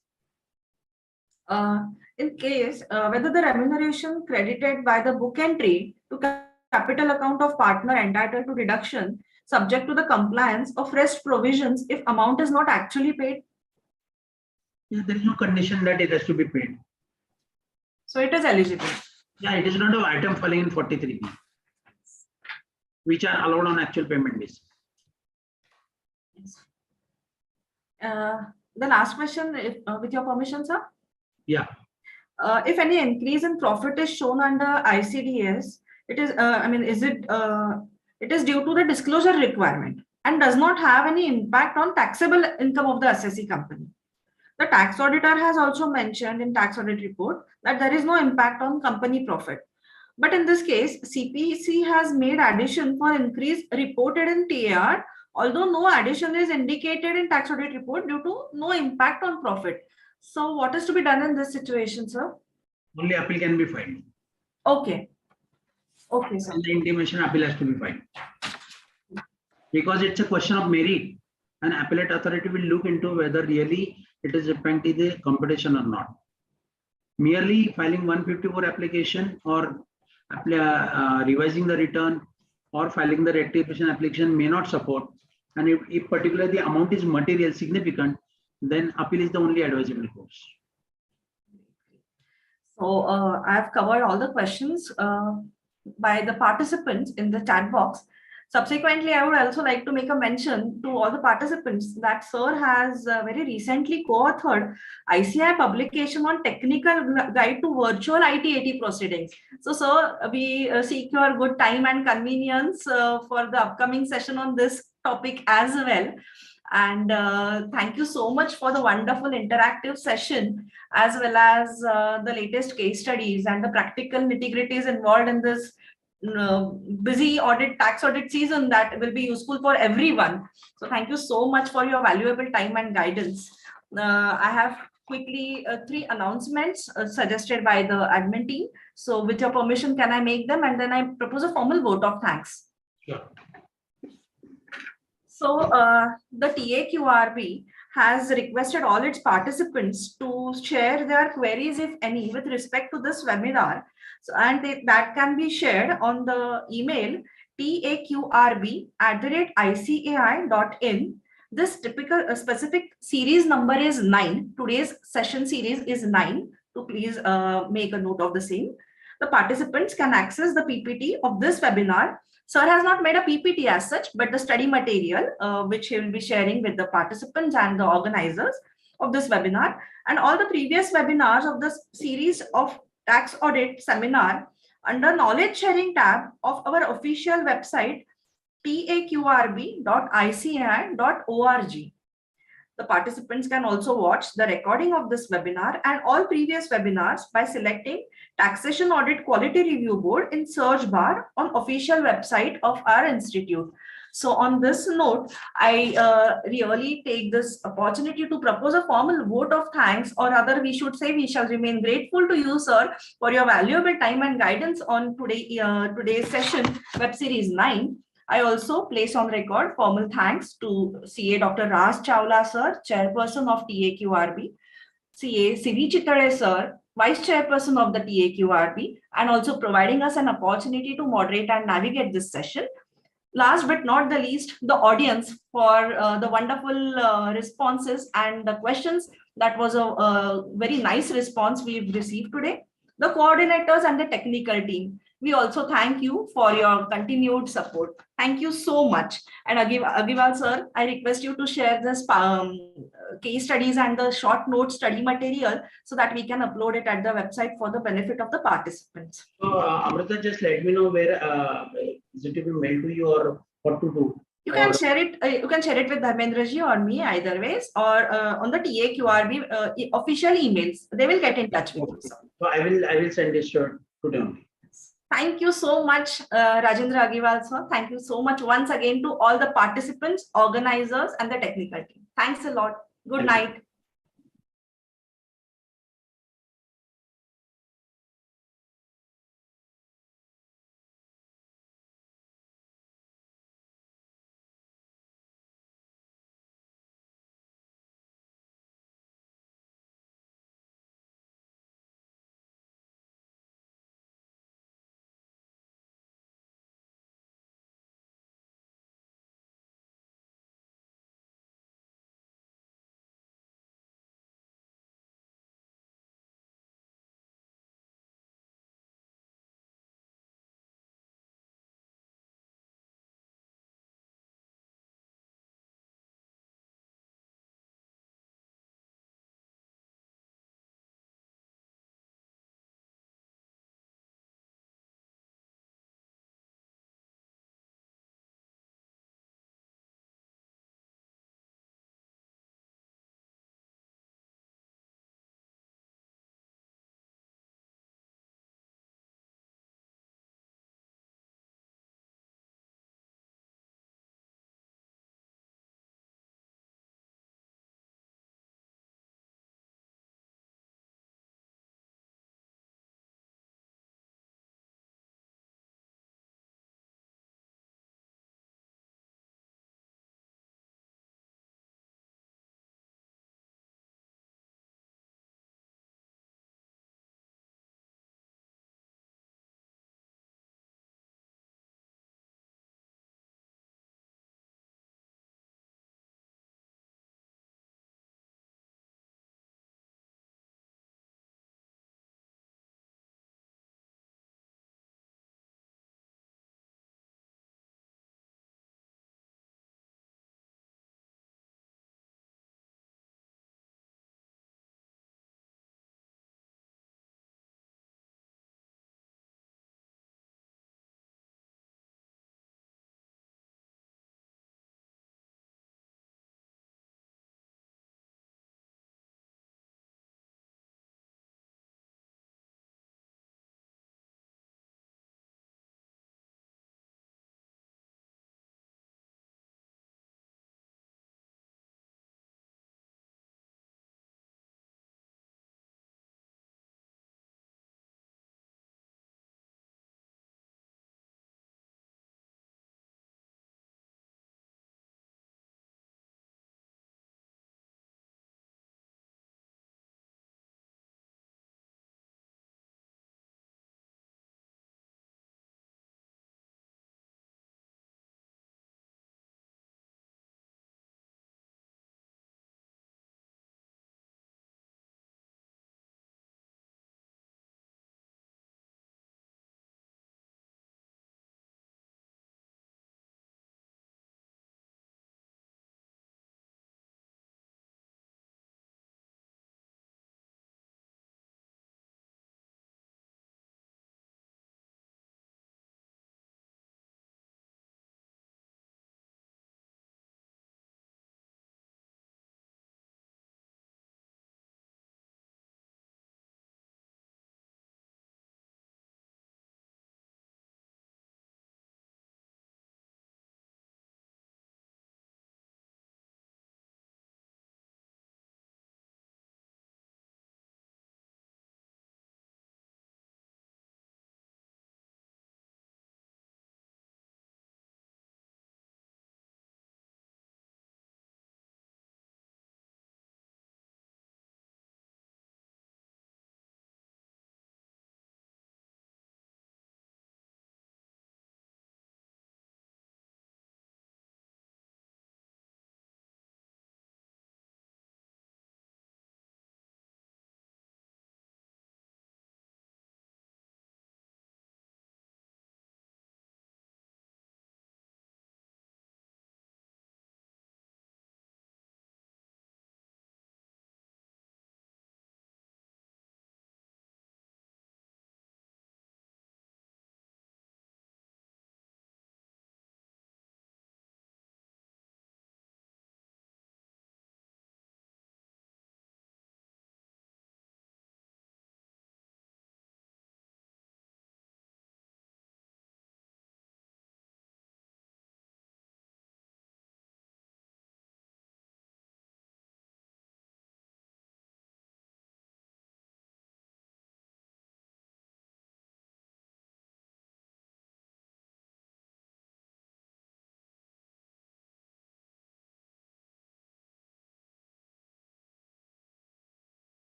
In case whether the remuneration credited by the book entry to capital account of partner entitled to deduction subject to the compliance of rest provisions if amount is not actually paid. Yeah, there is no condition that it has to be paid. So it is eligible. Yeah, it is not an item falling in 43B, which are allowed on actual payment basis. The last question, if, with your permission, sir. Yeah. If any increase in profit is shown under ICDS, it is, it is due to the disclosure requirement and does not have any impact on taxable income of the assessee company. The tax auditor has also mentioned in tax audit report that there is no impact on company profit. But in this case, CPC has made addition for increase reported in TAR, although no addition is indicated in tax audit report due to no impact on profit. So what is to be done in this situation, sir? Only appeal can be filed. Okay. Okay, sir. And the intimation appeal has to be filed. Because it's a question of merit. An appellate authority will look into whether really it is impacting the competition or not. Merely filing 154 application or revising the return or filing the rectification application may not support. And if particularly the amount is material significant, then appeal is the only advisable course. So I have covered all the questions by the participants in the chat box. Subsequently, I would also like to make a mention to all the participants that sir has very recently co-authored ICI publication on technical guide to virtual IT-80 proceedings. So sir, we seek your good time and convenience for the upcoming session on this topic as well. And thank you so much for the wonderful interactive session, as well as the latest case studies and the practical nitty-gritties involved in this busy tax audit season that will be useful for everyone. So thank you so much for your valuable time and guidance. I have quickly 3 announcements suggested by the admin team. So with your permission, can I make them? And then I propose a formal vote of thanks. Sure. So the TAQRB has requested all its participants to share their queries, if any, with respect to this webinar. So, and that can be shared on the email taqrb@icai.in. This typical specific series number is 9. Today's session series is 9. So please make a note of the same. The participants can access the PPT of this webinar. Sir has not made a PPT as such, but the study material, which he will be sharing with the participants and the organizers of this webinar, and all the previous webinars of this series of tax audit seminar under knowledge sharing tab of our official website, taqrb.ici.org. The participants can also watch the recording of this webinar and all previous webinars by selecting Taxation Audit Quality Review Board in search bar on official website of our institute. So on this note, I really take this opportunity to propose a formal vote of thanks, or rather we should say we shall remain grateful to you, sir, for your valuable time and guidance on today's session, Web Series 9. I also place on record formal thanks to CA Dr. Raj Chawla, sir, Chairperson of TAQRB, CA Sivi Chittade, sir, Vice Chairperson of the TAQRB, and also providing us an opportunity to moderate and navigate this session. Last but not the least, the audience for the wonderful responses and the questions. That was a very nice response we've received today. The coordinators and the technical team, we also thank you for your continued support. Thank you so much. And Agival sir, I request you to share this case studies and the short note study material so that we can upload it at the website for the benefit of the participants. So, Amrita, just let me know where is it to be mailed to you or what to do. You can share it. You can share it with Dharmendra ji or me, either ways, or on the TAQRB official emails. They will get in touch with you. Sir. So I will send this today only. Thank you so much, Rajendra Agiwal sir. Thank you so much once again to all the participants, organizers, and the technical team. Thanks a lot. Good night.